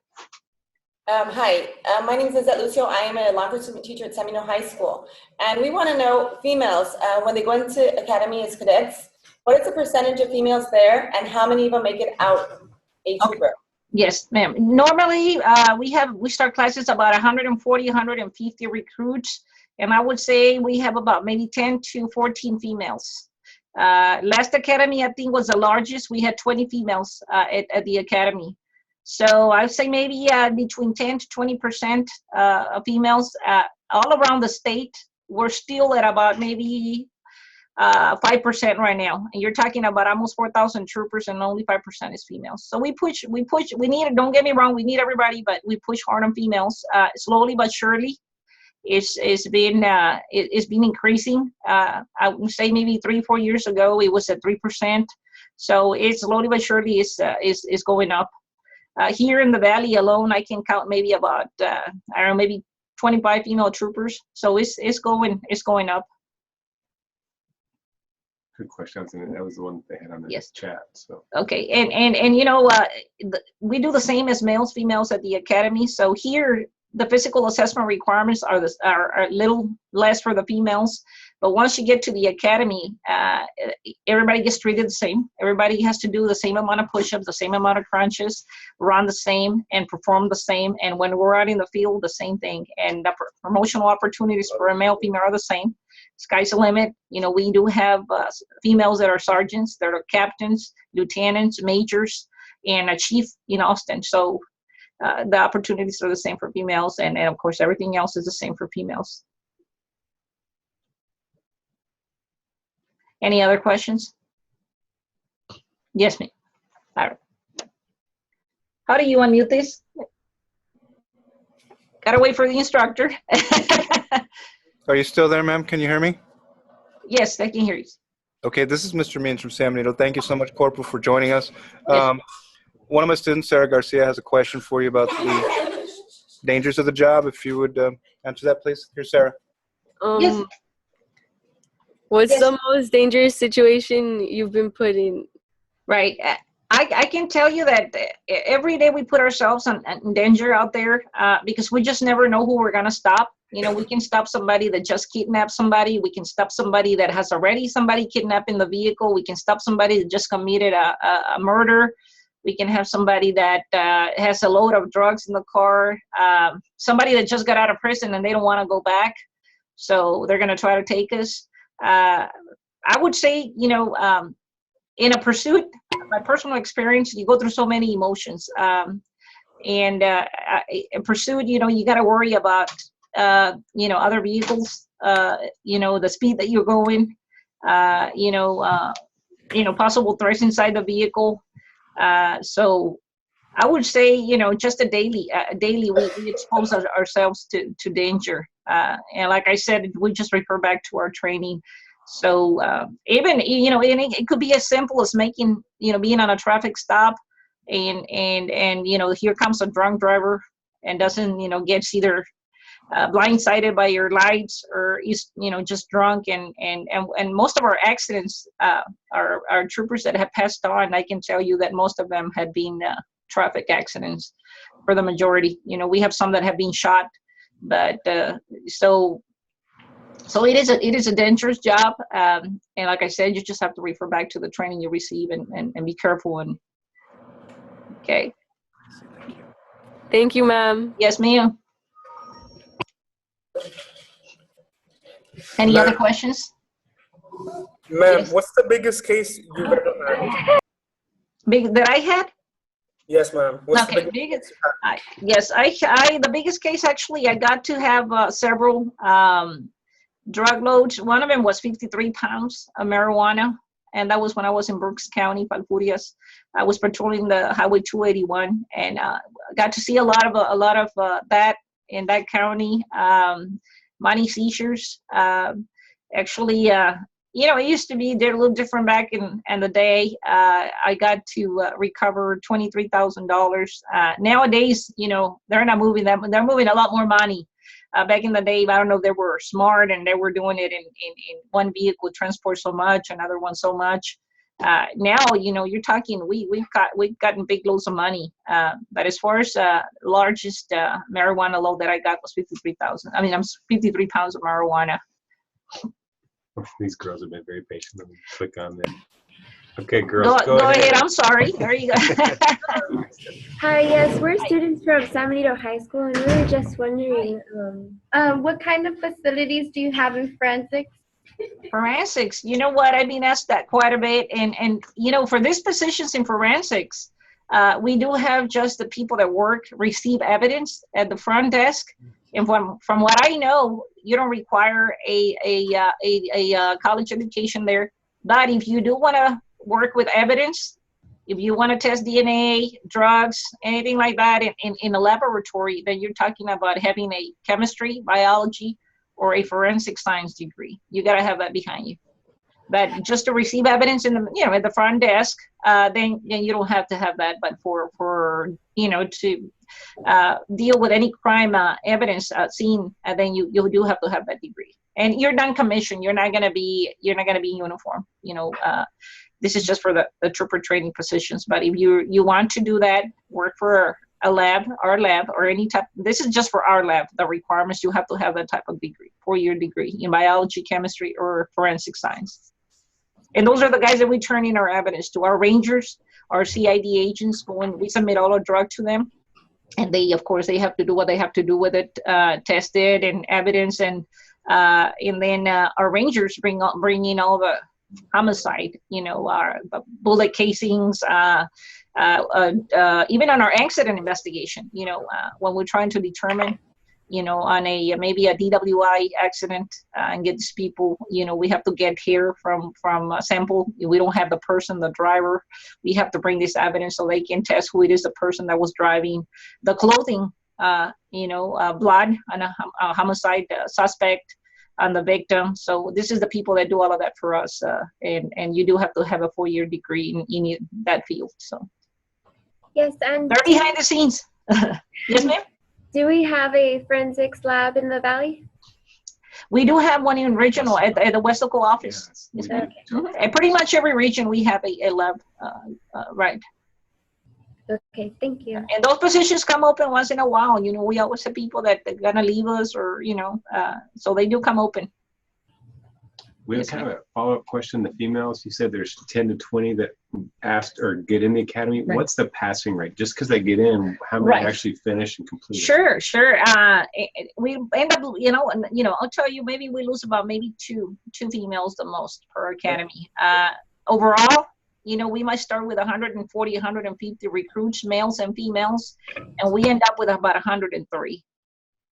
Hi, my name is Lizette Lucio. I am a law enforcement teacher at Seminole High School. And we want to know, females, when they go into academy as cadets, what is the percentage of females there and how many of them make it out a trooper? Okay. Yes, ma'am. Normally, we start classes about 140, 150 recruits. And I would say we have about maybe 10 to 14 females. Last academy, I think, was the largest. We had 20 females at the academy. So I would say maybe between 10 to 20% of females all around the state. We're still at about maybe 5% right now. And you're talking about almost 4,000 troopers and only 5% is females. So we need it. Don't get me wrong, we need everybody, but we push hard on females. Slowly but surely, it's been increasing. I would say maybe 3-4 years ago it was at 3%. So it's slowly but surely is going up. Here in the Valley alone, I can count maybe about I don't know, maybe 25 female troopers. So it's going up. Good question. That was the one that they had on the Yes. chat. So Okay, and you know, we do the same as males, females at the academy. So here, the physical assessment requirements are a little less for the females. But once you get to the academy, everybody gets treated the same. Everybody has to do the same amount of push-ups, the same amount of crunches, run the same, and perform the same. And when we're out in the field, the same thing. And the promotional opportunities for a male, female are the same. Sky's the limit. We do have females that are sergeants, that are captains, lieutenants, majors, and a chief in Austin. So the opportunities are the same for females, and of course everything else is the same for females. Any other questions? Yes, ma'am. All right. How do you unmute this? Gotta wait for the instructor. Are you still there, ma'am? Can you hear me? Yes, I can hear you. Okay, this is Mr. Means from San Benito. Thank you so much, Corporal, for joining us. Yes. One of my students, Sarah Garcia, has a question for you about the dangers of the job. If you would answer that, please. Here's Sarah. Yes. What's Yes. the most dangerous situation you've been put in? Right. I can tell you that every day we put ourselves in danger out there because we just never know who we're going to stop. We can stop somebody that just kidnapped somebody. We can stop somebody that has already somebody kidnapped in the vehicle. We can stop somebody that just committed a murder. We can have somebody that has a load of drugs in the car. Somebody that just got out of prison and they don't want to go back. So they're going to try to take us. I would say, in a pursuit, my personal experience, you go through so many emotions. In pursuit, you got to worry about, other vehicles, the speed that you're going, possible threats inside the vehicle. So I would say, just daily we expose ourselves to danger. And like I said, we just refer back to our training. So even, it could be as simple as making, being on a traffic stop and here comes a drunk driver and doesn't, gets either blindsided by your lights or is, just drunk. And most of our accidents are troopers that have passed on. I can tell you that most of them had been traffic accidents for the majority. We have some that have been shot, but so it is a dangerous job, and like I said, you just have to refer back to the training you receive and be careful. And okay. Thank you, ma'am. Yes, ma'am. Any other questions? Ma'am, Yes. what's the biggest case you've ever had? Big that I had? Yes, ma'am. What's Okay, the biggest. Yes, the biggest case actually. I got to have several drug loads. One of them was 53 pounds of marijuana, and that was when I was in Brooks County, Falfurrias. I was patrolling the Highway 281, and got to see a lot of that in that county. Money seizures. Actually, it used to be they're a little different back in the day. I got to recover $23,000. Nowadays, they're not moving that. They're moving a lot more money. Back in the day, I don't know, they were smart and they were doing it in one vehicle transport so much, another one so much. Now, you're talking, we've gotten big loads of money. But as far as largest marijuana load that I got was 53 pounds of marijuana. These girls have been very patient. Let me click on there. Okay, girls, Go ahead. I'm sorry. There you go. Hi, yes, we're students from San Benito High School, and we were just wondering, what kind of facilities do you have in forensics? Forensics, you know what? I've been asked that quite a bit, and for these positions in forensics, we do have just the people that receive evidence at the front desk. And from what I know, you don't require a college education there. But if you do want to work with evidence, if you want to test DNA, drugs, anything like that in a laboratory, then you're talking about having a chemistry, biology, or a forensic science degree. You got to have that behind you. But just to receive evidence at the front desk, then you don't have to have that. But for to deal with any crime evidence seen, then you do have to have that degree. And you're non-commissioned. You're not gonna be in uniform. This is just for the trooper training positions. But if you want to do that, work for a lab, our lab, or any type. This is just for our lab. The requirements, you have to have that type of degree, 4-year degree in biology, chemistry, or forensic science. And those are the guys that we turn in our evidence to. Our rangers, our CID agents, when we submit all our drug to them, and they, of course, they have to do what they have to do with it, test it and evidence, and then our rangers bring in all the homicide, our bullet casings, even on our accident investigation, when we're trying to determine, on maybe a DWI accident and get these people, we have to get hair from a sample. We don't have the person, the driver. We have to bring this evidence so they can test who it is, the person that was driving, the clothing, blood on a homicide suspect, on the victim. So this is the people that do all of that for us. And you do have to have a 4-year degree in that field. So yes, and they're behind the scenes. Yes, ma'am. Do we have a forensics lab in the Valley? We do have one in regional at the West Local office. Yes, ma'am. Okay. And pretty much every region we have a lab, right. Okay, thank you. And those positions come open once in a while. We always have people that are gonna leave us, or so they do come open. We have kind of a follow-up question. The females, you said there's 10 to 20 that asked or get in the academy. Right. What's the passing rate? Just because they get in, how many Right. actually finish and complete? Sure. We end up, I'll tell you, maybe we lose about maybe two females the most per academy. Overall, we might start with 140, 150 recruits, males and females, and we end up with about 103.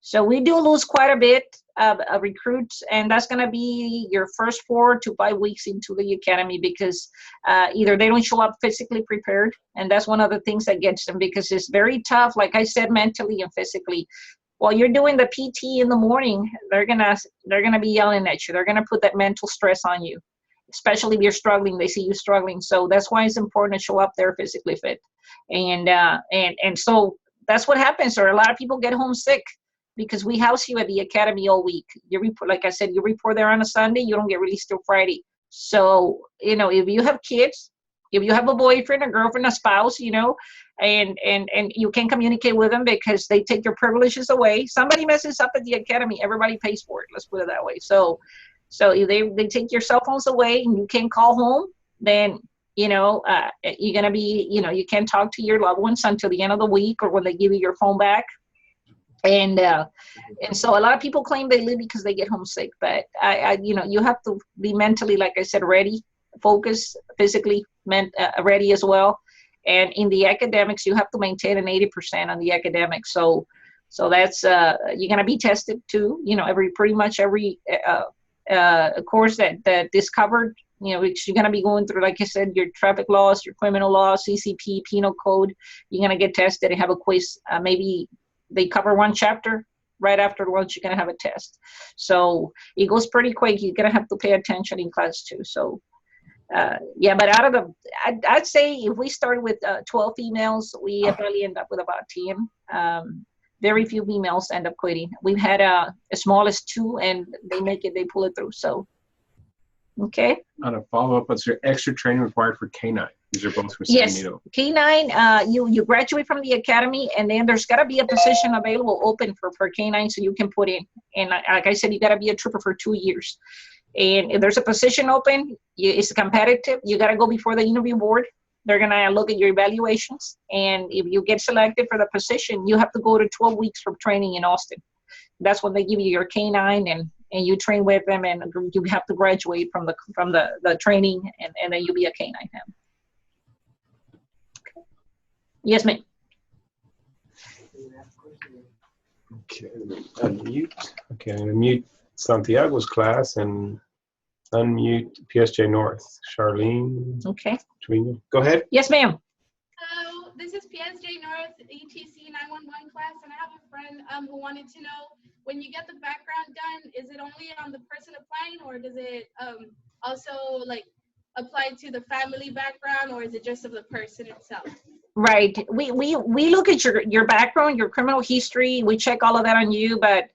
So we do lose quite a bit of recruits, and that's going to be your first 4 to 5 weeks into the academy, because either they don't show up physically prepared, and that's one of the things that gets them, because it's very tough, like I said, mentally and physically. While you're doing the PT in the morning, they're gonna be yelling at you. They're gonna put that mental stress on you, especially if you're struggling. They see you struggling, so that's why it's important to show up there physically fit. And so that's what happens. Or a lot of people get homesick, because we house you at the academy all week. You report, like I said, you report there on a Sunday, you don't get released till Friday. So, if you have kids, if you have a boyfriend, a girlfriend, a spouse, and you can't communicate with them because they take your privileges away. Somebody messes up at the academy, everybody pays for it. Let's put it that way. So if they take your cell phones away and you can't call home, then, you're going to be, you can't talk to your loved ones until the end of the week or when they give you your phone back. And so a lot of people claim they leave because they get homesick, but you have to be mentally, like I said, ready, focused, physically ready as well. And in the academics, you have to maintain an 80% on the academics. So that's you're gonna be tested too. Pretty much every course that is covered. Which you're gonna be going through, like I said, your traffic laws, your criminal laws, CCP, penal code. You're gonna get tested and have a quiz. Maybe they cover one chapter. Right after lunch, you're gonna have a test. So it goes pretty quick. You're gonna have to pay attention in class too. So but out of I'd say if we started with 12 females, we probably end up with about 10. Very few females end up quitting. We've had as small as 2, and they make it, they pull it through. So, okay. On a follow-up, what's your extra training required for K9? These are both for Yes, San K9, you graduate from the academy, and then there's got to be a position available open for K9 so you can put in. And like I said, you got to be a trooper for 2 years. And if there's a position open, it's competitive. You got to go before the interview board. They're going to look at your evaluations. And if you get selected for the position, you have to go to 12 weeks of training in Austin. That's when they give you your K9, and you train with them, and you have to graduate from the training, and then you'll be a K9 now. Okay. Yes, ma'am. Okay, unmute. Okay, I'm going to mute Santiago's class and unmute PSJ North. Charlene. Okay. Trina. Go ahead. Yes, ma'am. Hello, this is PSJ North ETC 911 class, and I have a friend who wanted to know, when you get the background done, is it only on the person applying, or does it also apply to the family background, or is it just of the person itself? Right. We look at your background, your criminal history. We check all of that on you, but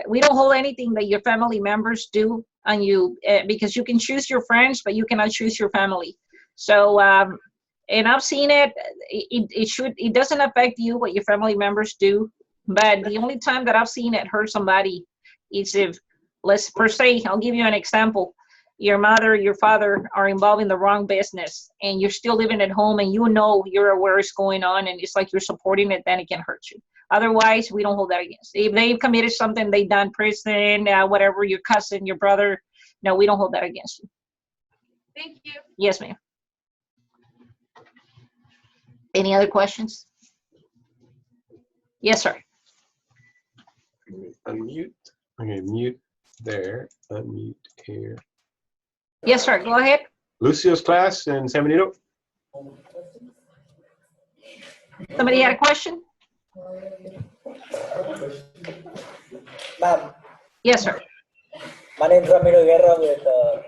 we don't hold anything that your family members do on you, because you can choose your friends, but you cannot choose your family. So and I've seen it. It doesn't affect you what your family members do, but the only time that I've seen it hurt somebody is if, let's per se, I'll give you an example. Your mother, your father are involved in the wrong business, and you're still living at home, and you're aware it's going on, and it's like you're supporting it. Then it can hurt you. Otherwise, we don't hold that against. If they've committed something, they've done prison, whatever, your cousin, your brother, no, we don't hold that against you. Thank you. Yes, ma'am. Any other questions? Yes, sir. Unmute. I'm going to mute there. Unmute here. Yes, sir. Go ahead. Lucio's class in San Benito. Somebody had a question? Ma'am, Yes, sir. my name is Ramiro Guerra with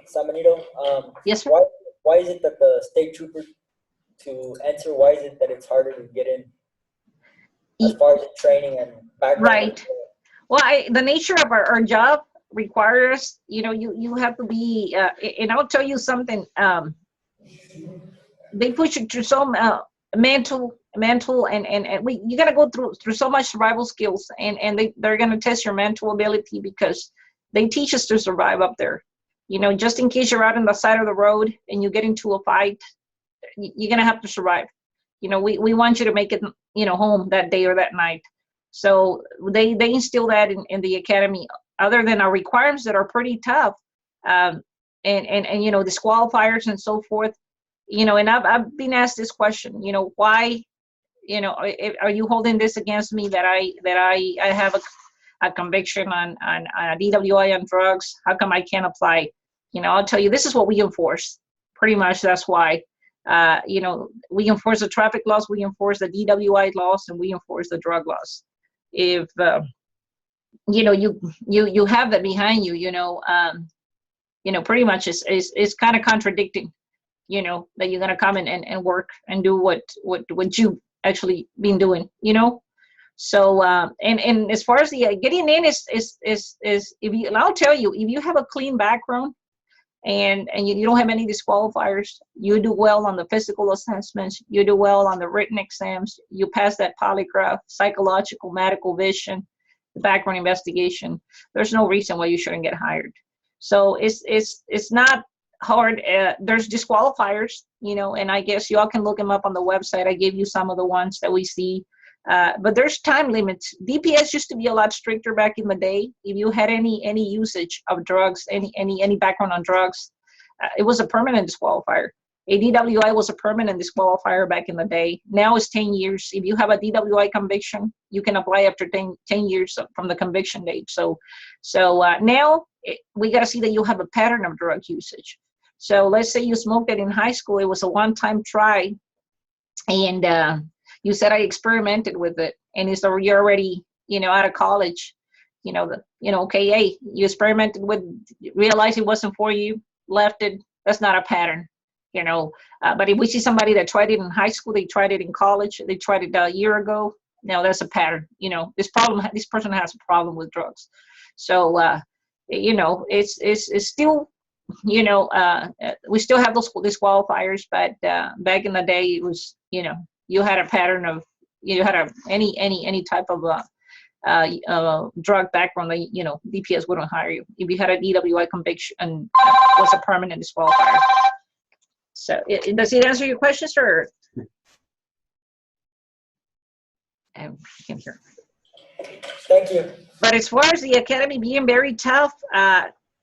San Benito. Yes, sir. Why is it that the state trooper to enter, why is it that it's harder to get in as far as the training and background? Right. Well, the nature of our job requires, you have to be, and I'll tell you something, they push you through some mental, and you got to go through so much survival skills, and they're going to test your mental ability because they teach us to survive up there. Just in case you're out on the side of the road and you get into a fight, you're going to have to survive. We want you to make it, home that day or that night. So they instill that in the academy. Other than our requirements that are pretty tough, and disqualifiers and so forth, and I've been asked this question, why, are you holding this against me that I have a conviction on a DWI on drugs? How come I can't apply? I'll tell you, this is what we enforce. Pretty much that's why. We enforce the traffic laws, we enforce the DWI laws, and we enforce the drug laws. If you have that behind you, pretty much it's kind of contradicting, that you're gonna come and work and do what you actually been doing, So and as far as the getting in is if I'll tell you, if you have a clean background and you don't have any disqualifiers, you do well on the physical assessments, you do well on the written exams, you pass that polygraph, psychological, medical vision, the background investigation, there's no reason why you shouldn't get hired. So it's not hard. There's disqualifiers, and I guess y'all can look them up on the website. I gave you some of the ones that we see. But there's time limits. DPS used to be a lot stricter back in the day. If you had any usage of drugs, any background on drugs, it was a permanent disqualifier. A DWI was a permanent disqualifier back in the day. Now it's 10 years. If you have a DWI conviction, you can apply after 10 years from the conviction date. So now we got to see that you have a pattern of drug usage. So let's say you smoked it in high school. It was a one-time try, and you said I experimented with it, and so you're already, out of college, okay, hey, you experimented with, realized it wasn't for you, left it. That's not a pattern, But if we see somebody that tried it in high school, they tried it in college, they tried it a year ago, now that's a pattern. This person has a problem with drugs. So, it's still, we still have those disqualifiers, but back in the day, it was, you had a pattern of, you had any type of drug background that, DPS wouldn't hire you. If you had a DWI conviction and was a permanent disqualifier. So does it answer your question, sir? I can't hear. Thank you. But as far as the academy being very tough,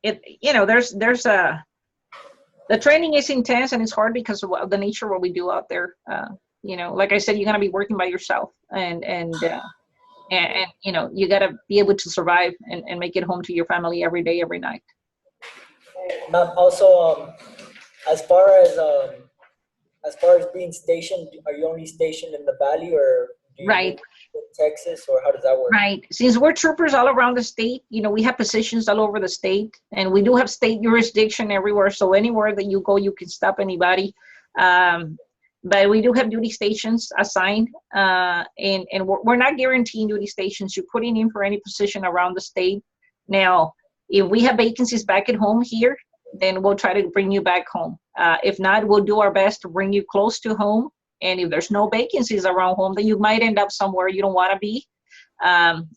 there's the training is intense and it's hard because of the nature of what we do out there. Like I said, you're gonna be working by yourself, and you gotta be able to survive and make it home to your family every day, every night. Also, as far as being stationed, are you only stationed in the Valley, or do you right in Texas, or how does that work? Right. Since we're troopers all around the state, we have positions all over the state, and we do have state jurisdiction everywhere. So anywhere that you go, you can stop anybody. But we do have duty stations assigned, and we're not guaranteeing duty stations. You're putting in for any position around the state. Now, if we have vacancies back at home here, then we'll try to bring you back home. If not, we'll do our best to bring you close to home. And if there's no vacancies around home, then you might end up somewhere you don't want to be.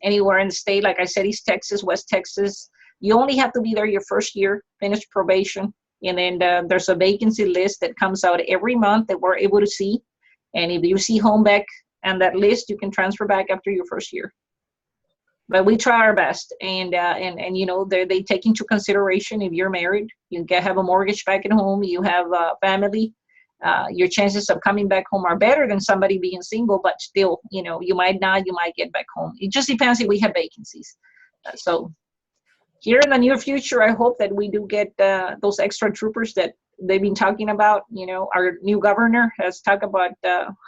Anywhere in the state, like I said, East Texas, West Texas. You only have to be there your first year, finish probation. And then there's a vacancy list that comes out every month that we're able to see. And if you see home back on that list, you can transfer back after your first year. But we try our best, and you know, they take into consideration if you're married, you have a mortgage back at home, you have a family, your chances of coming back home are better than somebody being single, but still, you know, you might not, you might get back home. It just depends if we have vacancies. So here in the near future, I hope that we do get those extra troopers that they've been talking about. You know, our new governor has talked about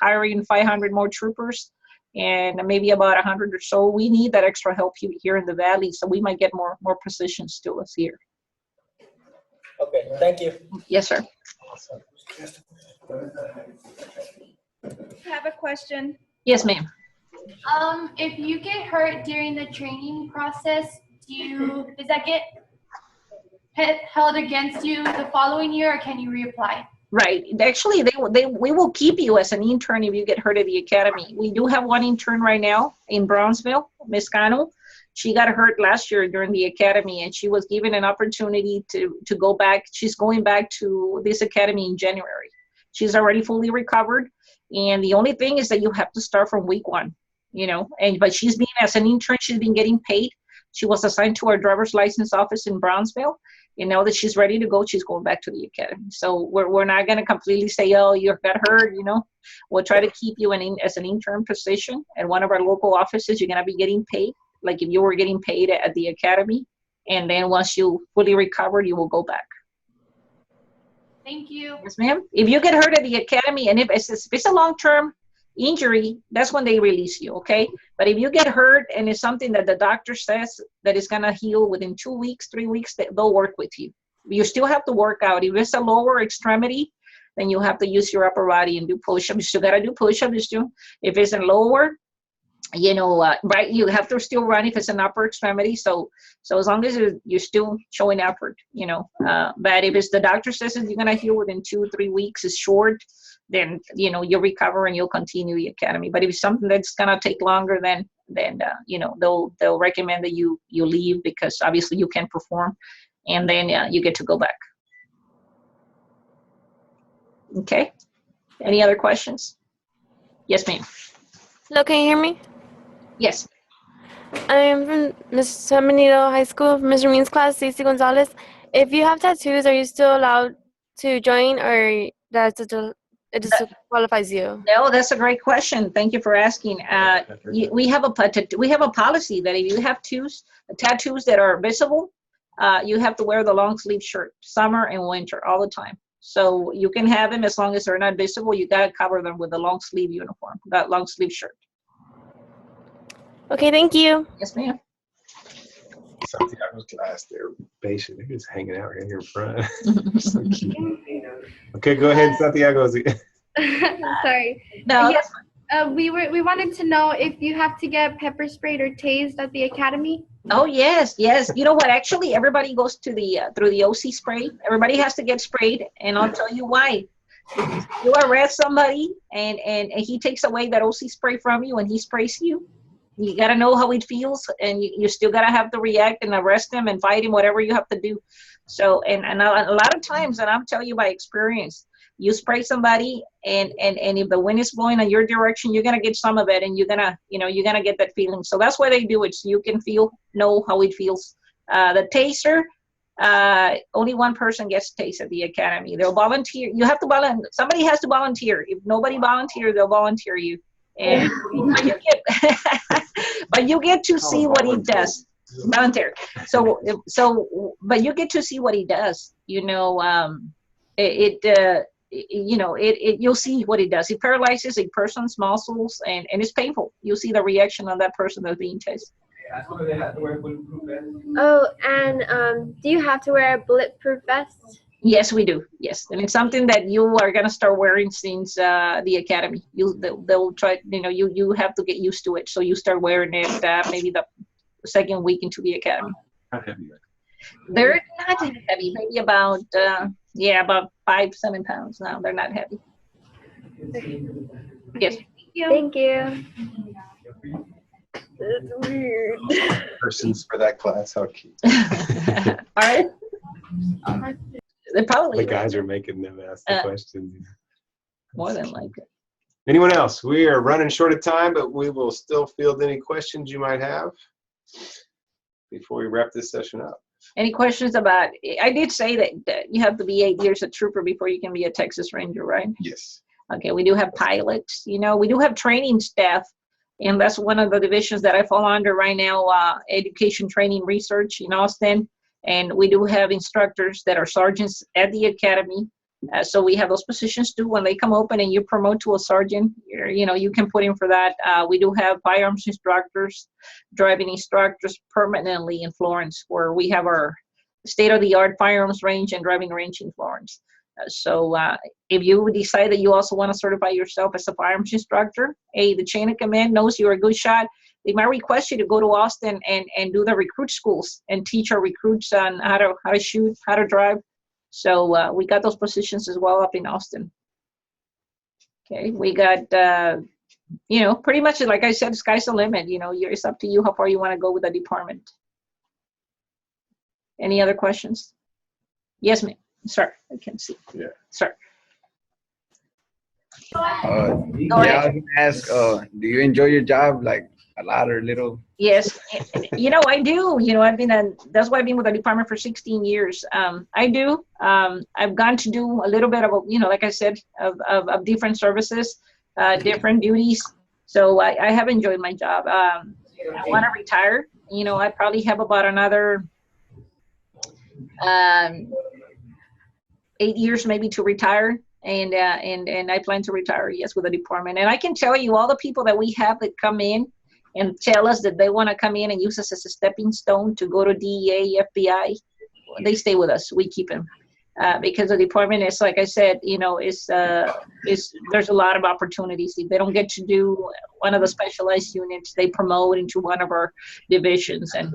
hiring 500 more troopers, and maybe about 100 or so. We need that extra help here in the Valley, so we might get more positions to us here. Okay, thank you. Yes, sir. I have a question. Yes, ma'am. If you get hurt during the training process, does that get held against you the following year, or can you reapply? Right. Actually, we will keep you as an intern if you get hurt at the academy. We do have one intern right now in Brownsville, Miss Cano. She got hurt last year during the academy, and she was given an opportunity to go back. She's going back to this academy in January. She's already fully recovered, and the only thing is that you have to start from week 1, you know. But she's been, as an intern, she's been getting paid. She was assigned to our driver's license office in Brownsville. And now that she's ready to go, she's going back to the academy. So we're not going to completely say, oh, you got hurt, you know. We'll try to keep you as an intern position at one of our local offices. You're going to be getting paid, like if you were getting paid at the academy. And then once you fully recovered, you will go back. Thank you. Yes, ma'am. If you get hurt at the academy, and if it's a long-term injury, that's when they release you, okay? But if you get hurt and it's something that the doctor says that is going to heal within 2 weeks, 3 weeks, they'll work with you. You still have to work out. If it's a lower extremity, then you have to use your upper body and do push-ups. You still got to do push-ups. If it's a lower, you know, right, you have to still run if it's an upper extremity. So as long as you're still showing effort, you know. But if it's the doctor says that you're going to heal within 2 or 3 weeks, is short, then, you know, you'll recover and you'll continue the academy. But if it's something that's going to take longer, then you know, they'll recommend that you leave, because obviously you can't perform, and then you get to go back. Okay. Any other questions? Yes, ma'am. Hello, can you hear me? Yes. I'm from Miss San Benito High School, Mr. Means class, Stacey Gonzalez. If you have tattoos, are you still allowed to join, or it disqualifies you? No, that's a great question. Thank you for asking. We have a policy that if you have tattoos that are visible, you have to wear the long sleeve shirt, summer and winter, all the time. So you can have them as long as they're not visible. You got to cover them with a long sleeve uniform, that long sleeve shirt. Okay, thank you. Yes, ma'am. Santiago's class, they're patient. They're just hanging out right here in front. So cute. Okay, go ahead, Santiago. Sorry. No. Yes, we wanted to know if you have to get pepper sprayed or tased at the academy. Oh yes. You know what? Actually, everybody goes to through the OC spray. Everybody has to get sprayed, and I'll tell you why. If you arrest somebody and he takes away that OC spray from you and he sprays you, you got to know how it feels, and you still got to have to react and arrest him and fight him, whatever you have to do. So, and a lot of times, and I'm telling you by experience, you spray somebody and if the wind is blowing in your direction, you're going to get some of it, and you're going to get that feeling. So that's why they do it, so you can know how it feels. The taser, only one person gets tased at the academy. They'll volunteer. You have to volunteer. Somebody has to volunteer. If nobody volunteers, they'll volunteer you. And but you get to see what he does. Volunteer. But you get to see what he does. You know, you'll see what he does. He paralyzes a person's muscles, and it's painful. You'll see the reaction of that person that's being tased. Oh, and do you have to wear a bulletproof vest? Yes, we do. Yes, and it's something that you are gonna start wearing since the academy. They'll try. You have to get used to it. So you start wearing it maybe the second week into the academy. How heavy? They're not heavy, maybe about, about 5-7 pounds now. They're not heavy. Yes. Thank you. That's weird. Persons for that class, how cute. All right. They probably the guys are making them ask the questions. More than likely. Anyone else? We are running short of time, but we will still field any questions you might have before we wrap this session up. Any questions about, I did say that you have to be 8 years a trooper before you can be a Texas Ranger, right? Yes. Okay, we do have pilots, we do have training staff, and that's one of the divisions that I fall under right now, education, training, research in Austin. And we do have instructors that are sergeants at the academy. So we have those positions too. When they come open and you promote to a sergeant, you can put in for that. We do have firearms instructors, driving instructors permanently in Florence, where we have our state-of-the-art firearms range and driving range in Florence. So if you decide that you also want to certify yourself as a firearms instructor, the chain of command knows you're a good shot. They might request you to go to Austin and do the recruit schools and teach our recruits on how to shoot, how to drive. So we got those positions as well up in Austin. Okay, we got, pretty much, like I said, sky's the limit. It's up to you how far you want to go with the department. Any other questions? Yes, ma'am. Sir, I can see. Yeah. Sir. I was gonna ask, do you enjoy your job, like a lot or little? Yes, I do. That's why I've been with the department for 16 years. I do. I've gone to do a little bit of, like I said, of different services, different duties. So I have enjoyed my job. I want to retire. I probably have about another 8 years maybe to retire. And I plan to retire, yes, with the department. And I can tell you, all the people that we have that come in and tell us that they want to come in and use us as a stepping stone to go to DEA, FBI, they stay with us. We keep them because the department is, like I said, there's a lot of opportunities. If they don't get to do one of the specialized units, they promote into one of our divisions. And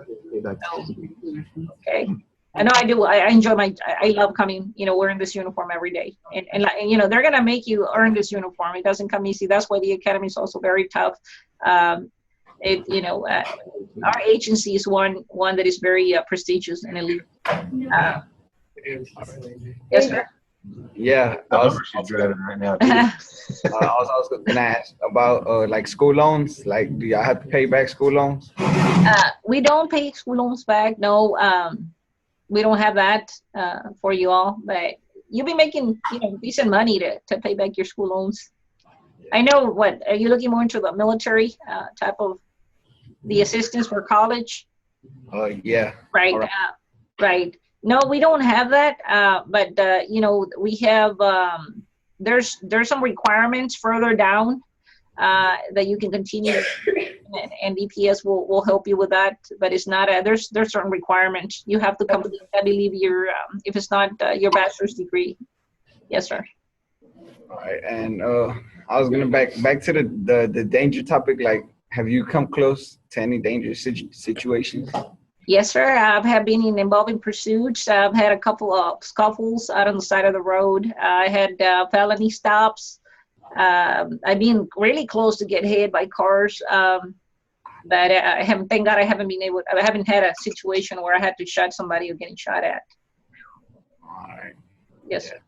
okay. I know I do. I enjoy I love coming, wearing this uniform every day. And they're going to make you earn this uniform. It doesn't come easy. That's why the academy is also very tough. Our agency is one that is very prestigious and elite. Yes, sir. Yeah, she's driving right now. I was also gonna ask about like school loans. Like, do y'all have to pay back school loans? We don't pay school loans back. No, we don't have that for you all. But you'll be making decent money to pay back your school loans. I know. What are you looking more into the military type of the assistance for college? Yeah. Right. Right. Right. No, we don't have that. But we have. There's some requirements further down that you can continue, and DPS will help you with that. But it's not. There's certain requirements you have to complete. I believe your if it's not your bachelor's degree. Yes, sir. All right, and I was gonna back to the danger topic. Like, have you come close to any dangerous situations? Yes, sir. I have been involved in pursuits. I've had a couple of scuffles out on the side of the road. I had felony stops. I've been really close to get hit by cars, but I haven't. Thank God, I haven't had a situation where I had to shot somebody or getting shot at. All right. Yes, sir.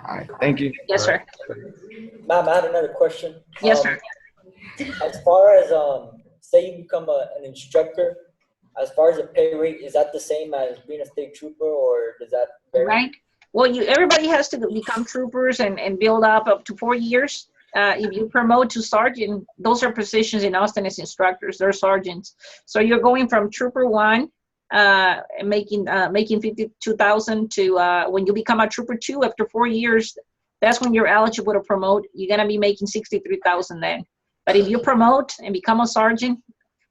All right. Thank you. Yes, sir. Ma'am, I had another question. Yes, sir. As far as say you become an instructor, as far as the pay rate, is that the same as being a state trooper, or does that vary? Right. Well, everybody has to become troopers and build up to 4 years. If you promote to sergeant, those are positions in Austin as instructors. They're sergeants. So you're going from trooper 1, making $52,000 to when you become a trooper 2 after 4 years. That's when you're eligible to promote. You're gonna be making $63,000 then. But if you promote and become a sergeant,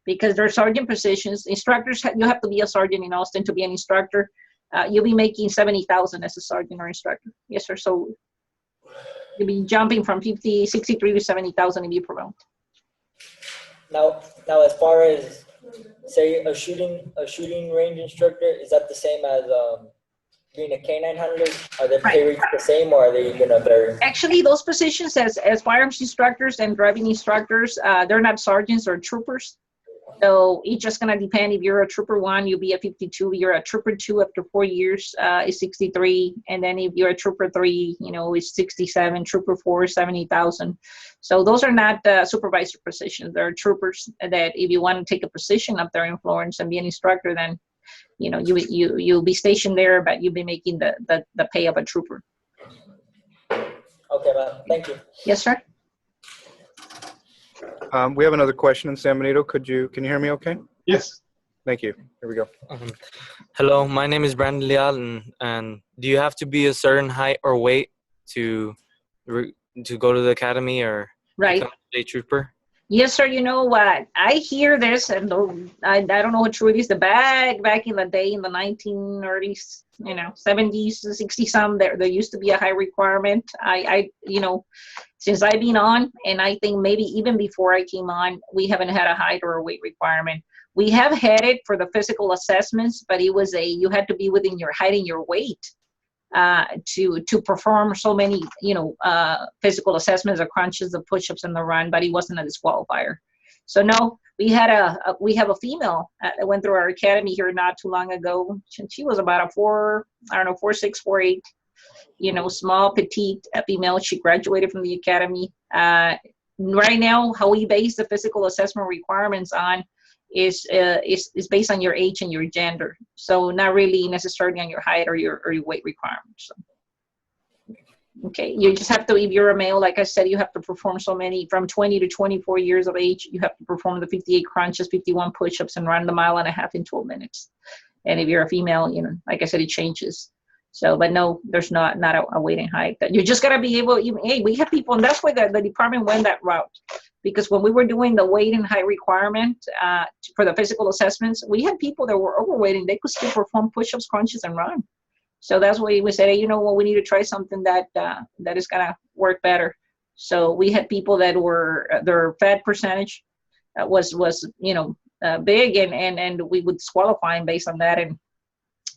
because there are sergeant positions, instructors, you have to be a sergeant in Austin to be an instructor. You'll be making $70,000 as a sergeant or instructor. Yes, sir. So you'll be jumping from 63 to 70,000 if you promote. Now, as far as say a shooting range instructor, is that the same as being a canine handler? Are their pay rates the same, or are they gonna vary? Actually, those positions as firearms instructors and driving instructors, they're not sergeants or troopers. So it's just gonna depend. If you're a trooper 1, you'll be at 52. If you're a trooper 2, after 4 years, is 63. And then if you're a trooper 3, it's 67. Trooper 4, 70,000. So those are not supervisor positions. They're troopers that if you want to take a position up there in Florence and be an instructor, then you'll be stationed there, but you'll be making the pay of a trooper. Okay, ma'am. Thank you. Yes, sir. We have another question in San Benito. Can you hear me okay? Yes. Thank you. Here we go. Hello, my name is Brandon Leal, and do you have to be a certain height or weight to go to the academy or become a state trooper? Yes, sir. You know what? I hear this, and I don't know what true it is. Back in the day, in the 1930s, 70s, 60s, some there used to be a high requirement. Since I've been on, and I think maybe even before I came on, we haven't had a height or a weight requirement. We have had it for the physical assessments, but it was you had to be within your height and your weight to perform so many, physical assessments, the crunches, the push-ups, and the run, but it wasn't a disqualifier. So no, we have a female that went through our academy here not too long ago. She was about a 4'6", 4'8", small, petite female. She graduated from the academy. Right now, how we base the physical assessment requirements on is based on your age and your gender. So not really necessarily on your height or your weight requirements. So, okay, you just have to, if you're a male, like I said, you have to perform so many, from 20 to 24 years of age, you have to perform the 58 crunches, 51 push-ups, and run the 1.5 miles in 12 minutes. And if you're a female, like I said, it changes. So, but no, there's not a weight and height. You just got to be able, hey, we have people, and that's why the department went that route. Because when we were doing the weight and height requirement for the physical assessments, we had people that were overweight and they could still perform push-ups, crunches, and run. So that's why we said, hey, we need to try something that is going to work better. So we had people that were, their fat percentage was big, and we would disqualify them based on that.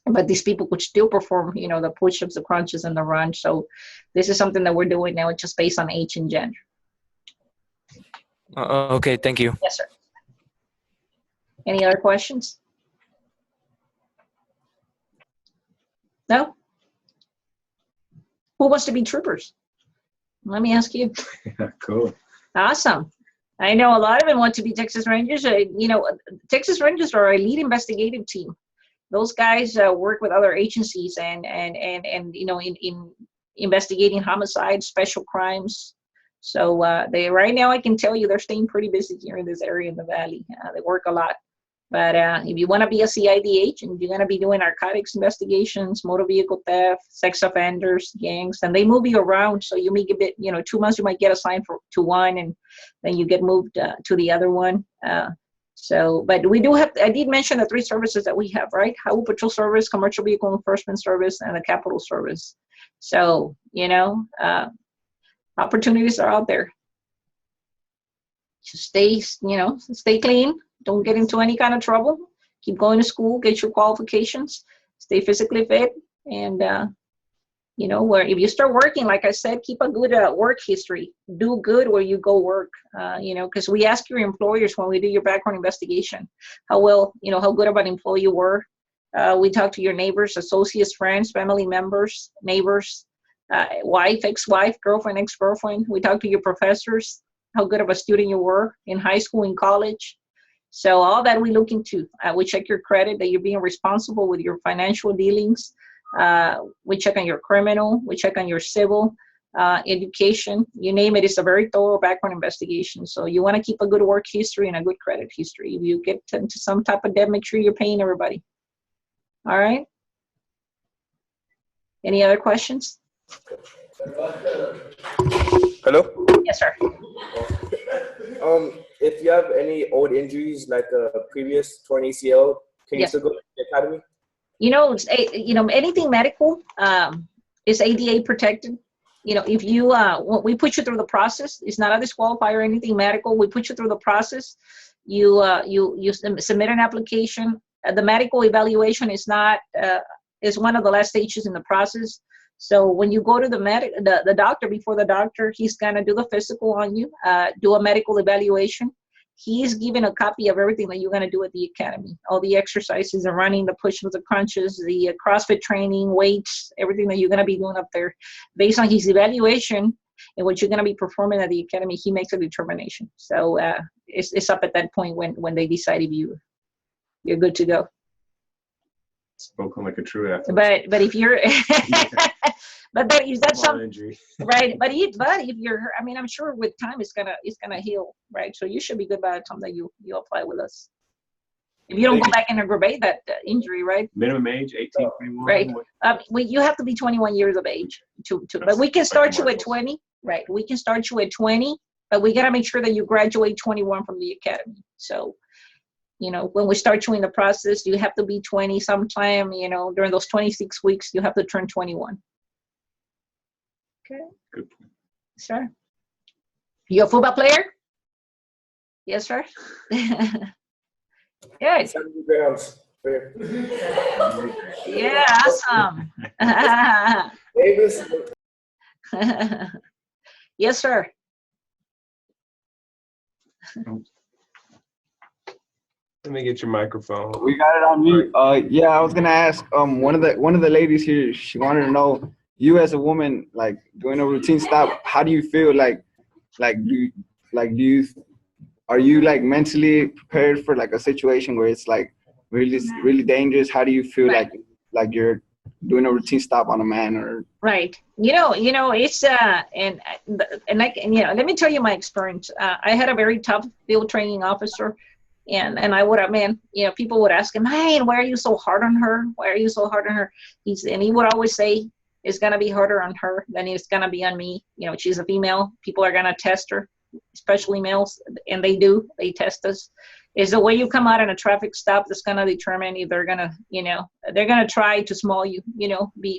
But these people could still perform, the push-ups, the crunches, and the run. So this is something that we're doing now, just based on age and gender. Okay, thank you. Yes, sir. Any other questions? No? Who wants to be troopers? Let me ask you. Cool. Awesome. I know a lot of them want to be Texas Rangers. Texas Rangers are a lead investigative team. Those guys work with other agencies and in investigating homicides, special crimes. So they right now, I can tell you, they're staying pretty busy here in this area in the Valley. They work a lot. But if you want to be a CID agent, you're going to be doing narcotics investigations, motor vehicle theft, sex offenders, gangs, and they move you around. So you may get, 2 months you might get assigned to one, and then you get moved to the other one. But we do have, I did mention the 3 services that we have, right? Highway Patrol Service, Commercial Vehicle Enforcement Service, and the Capital Service. So, opportunities are out there. Just stay clean. Don't get into any kind of trouble. Keep going to school, get your qualifications, stay physically fit. And, if you start working, like I said, keep a good work history. Do good where you go work, because we ask your employers when we do your background investigation, how good of an employee you were. We talk to your neighbors, associates, friends, family members, neighbors, wife, ex-wife, girlfriend, ex-girlfriend. We talk to your professors, how good of a student you were in high school, in college. So all that we look into. We check your credit, that you're being responsible with your financial dealings. We check on your criminal. We check on your civil, education. You name it. It's a very thorough background investigation. So you want to keep a good work history and a good credit history. If you get into some type of debt, make sure you're paying everybody. All right. Any other questions? Hello? Yes, sir. If you have any old injuries, like a previous torn ACL, can you still go to the academy? Anything medical is ADA protected. If you, we put you through the process, it's not a disqualifier or anything medical. We put you through the process. you submit an application. The medical evaluation is not is one of the last stages in the process. So when you go to the doctor, before the doctor, he's gonna do the physical on you, do a medical evaluation. He's given a copy of everything that you're gonna do at the academy, all the exercises, the running, the push-ups, the crunches, the CrossFit training, weights, everything that you're gonna be doing up there. Based on his evaluation and what you're gonna be performing at the academy, he makes a determination. So it's up at that point when they decide if you're good to go. Spoken like a true athlete. But if you're but if that's some injury. right, but if you're, I mean, I'm sure with time it's gonna heal, right? So you should be good by the time that you apply with us. If you don't go back and aggravate that injury, right? Minimum age 18, 21. Right. You have to be 21 years of age to but we can start you at 20, right? We can start you at 20, but we gotta make sure that you graduate 21 from the academy. So, you know, when we start you in the process, you have to be 20 sometime, you know, during those 26 weeks, you have to turn 21. Okay. Good point. Sir. You a football player? Yes, sir. Good. Yeah, awesome. Yes, sir. Let me get your microphone. We got it on mute. Yeah, I was gonna ask. One of the ladies here, she wanted to know, you as a woman, like doing a routine stop, how do you feel? Are you like mentally prepared for like a situation where it's like really dangerous? How do you feel like you're doing a routine stop on a man or? Right. You know, it's and let me tell you my experience. I had a very tough field training officer. And I would have, people would ask him, hey, why are you so hard on her? Why are you so hard on her? And he would always say, it's going to be harder on her than it's going to be on me. You know, she's a female. People are going to test her, especially males. And they test us. Is the way you come out in a traffic stop that's going to determine if they're going to, they're going to try to small you,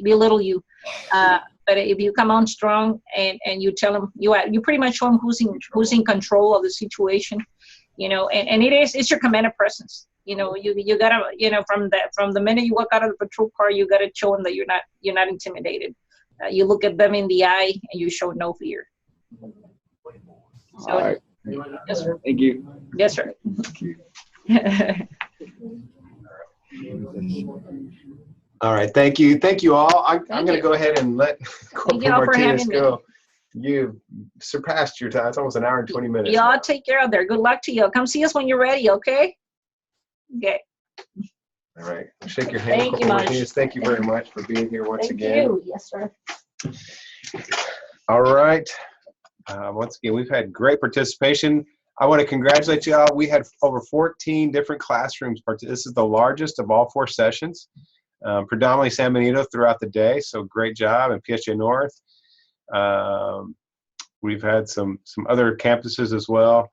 belittle you. But if you come on strong and you tell them, you pretty much show them who's in control of the situation. And it's your command of presence. You gotta, from the minute you walk out of the patrol car, you gotta show them that you're not intimidated. You look at them in the eye and you show no fear. So, all right. Yes, sir. Thank you. Yes, sir. All right. Thank you all. I'm going to go ahead and let Corporal Martinez go. You surpassed your time. It's almost an hour and 20 minutes. Y'all take care of there. Good luck to you. Come see us when you're ready, okay? Okay. All right. Shake your hand, Thank you Corporal Martinez. Thank you very much for being here once again. Thank you. Yes, sir. All right. Once again, we've had great participation. I want to congratulate you all. We had over 14 different classrooms. This is the largest of all 4 sessions, predominantly San Benito throughout the day. So great job. And PSG North. We've had some other campuses as well.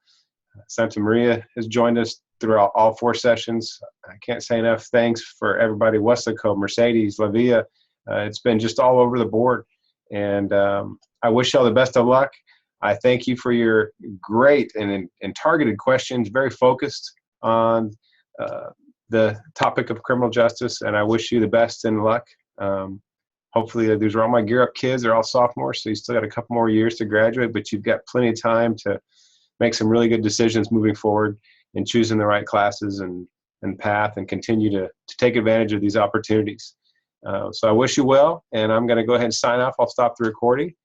Santa Maria has joined us throughout all 4 sessions. I can't say enough thanks for everybody. Weslaco, Mercedes, La Villa. It's been just all over the board. And I wish y'all the best of luck. I thank you for your great and targeted questions, very focused on the topic of criminal justice. And I wish you the best and luck. Hopefully, these are all my Gear Up kids. They're all sophomores, so you still got a couple more years to graduate, but you've got plenty of time to make some really good decisions moving forward and choosing the right classes and path and continue to take advantage of these opportunities. So I wish you well, and I'm going to go ahead and sign off. I'll stop the recording.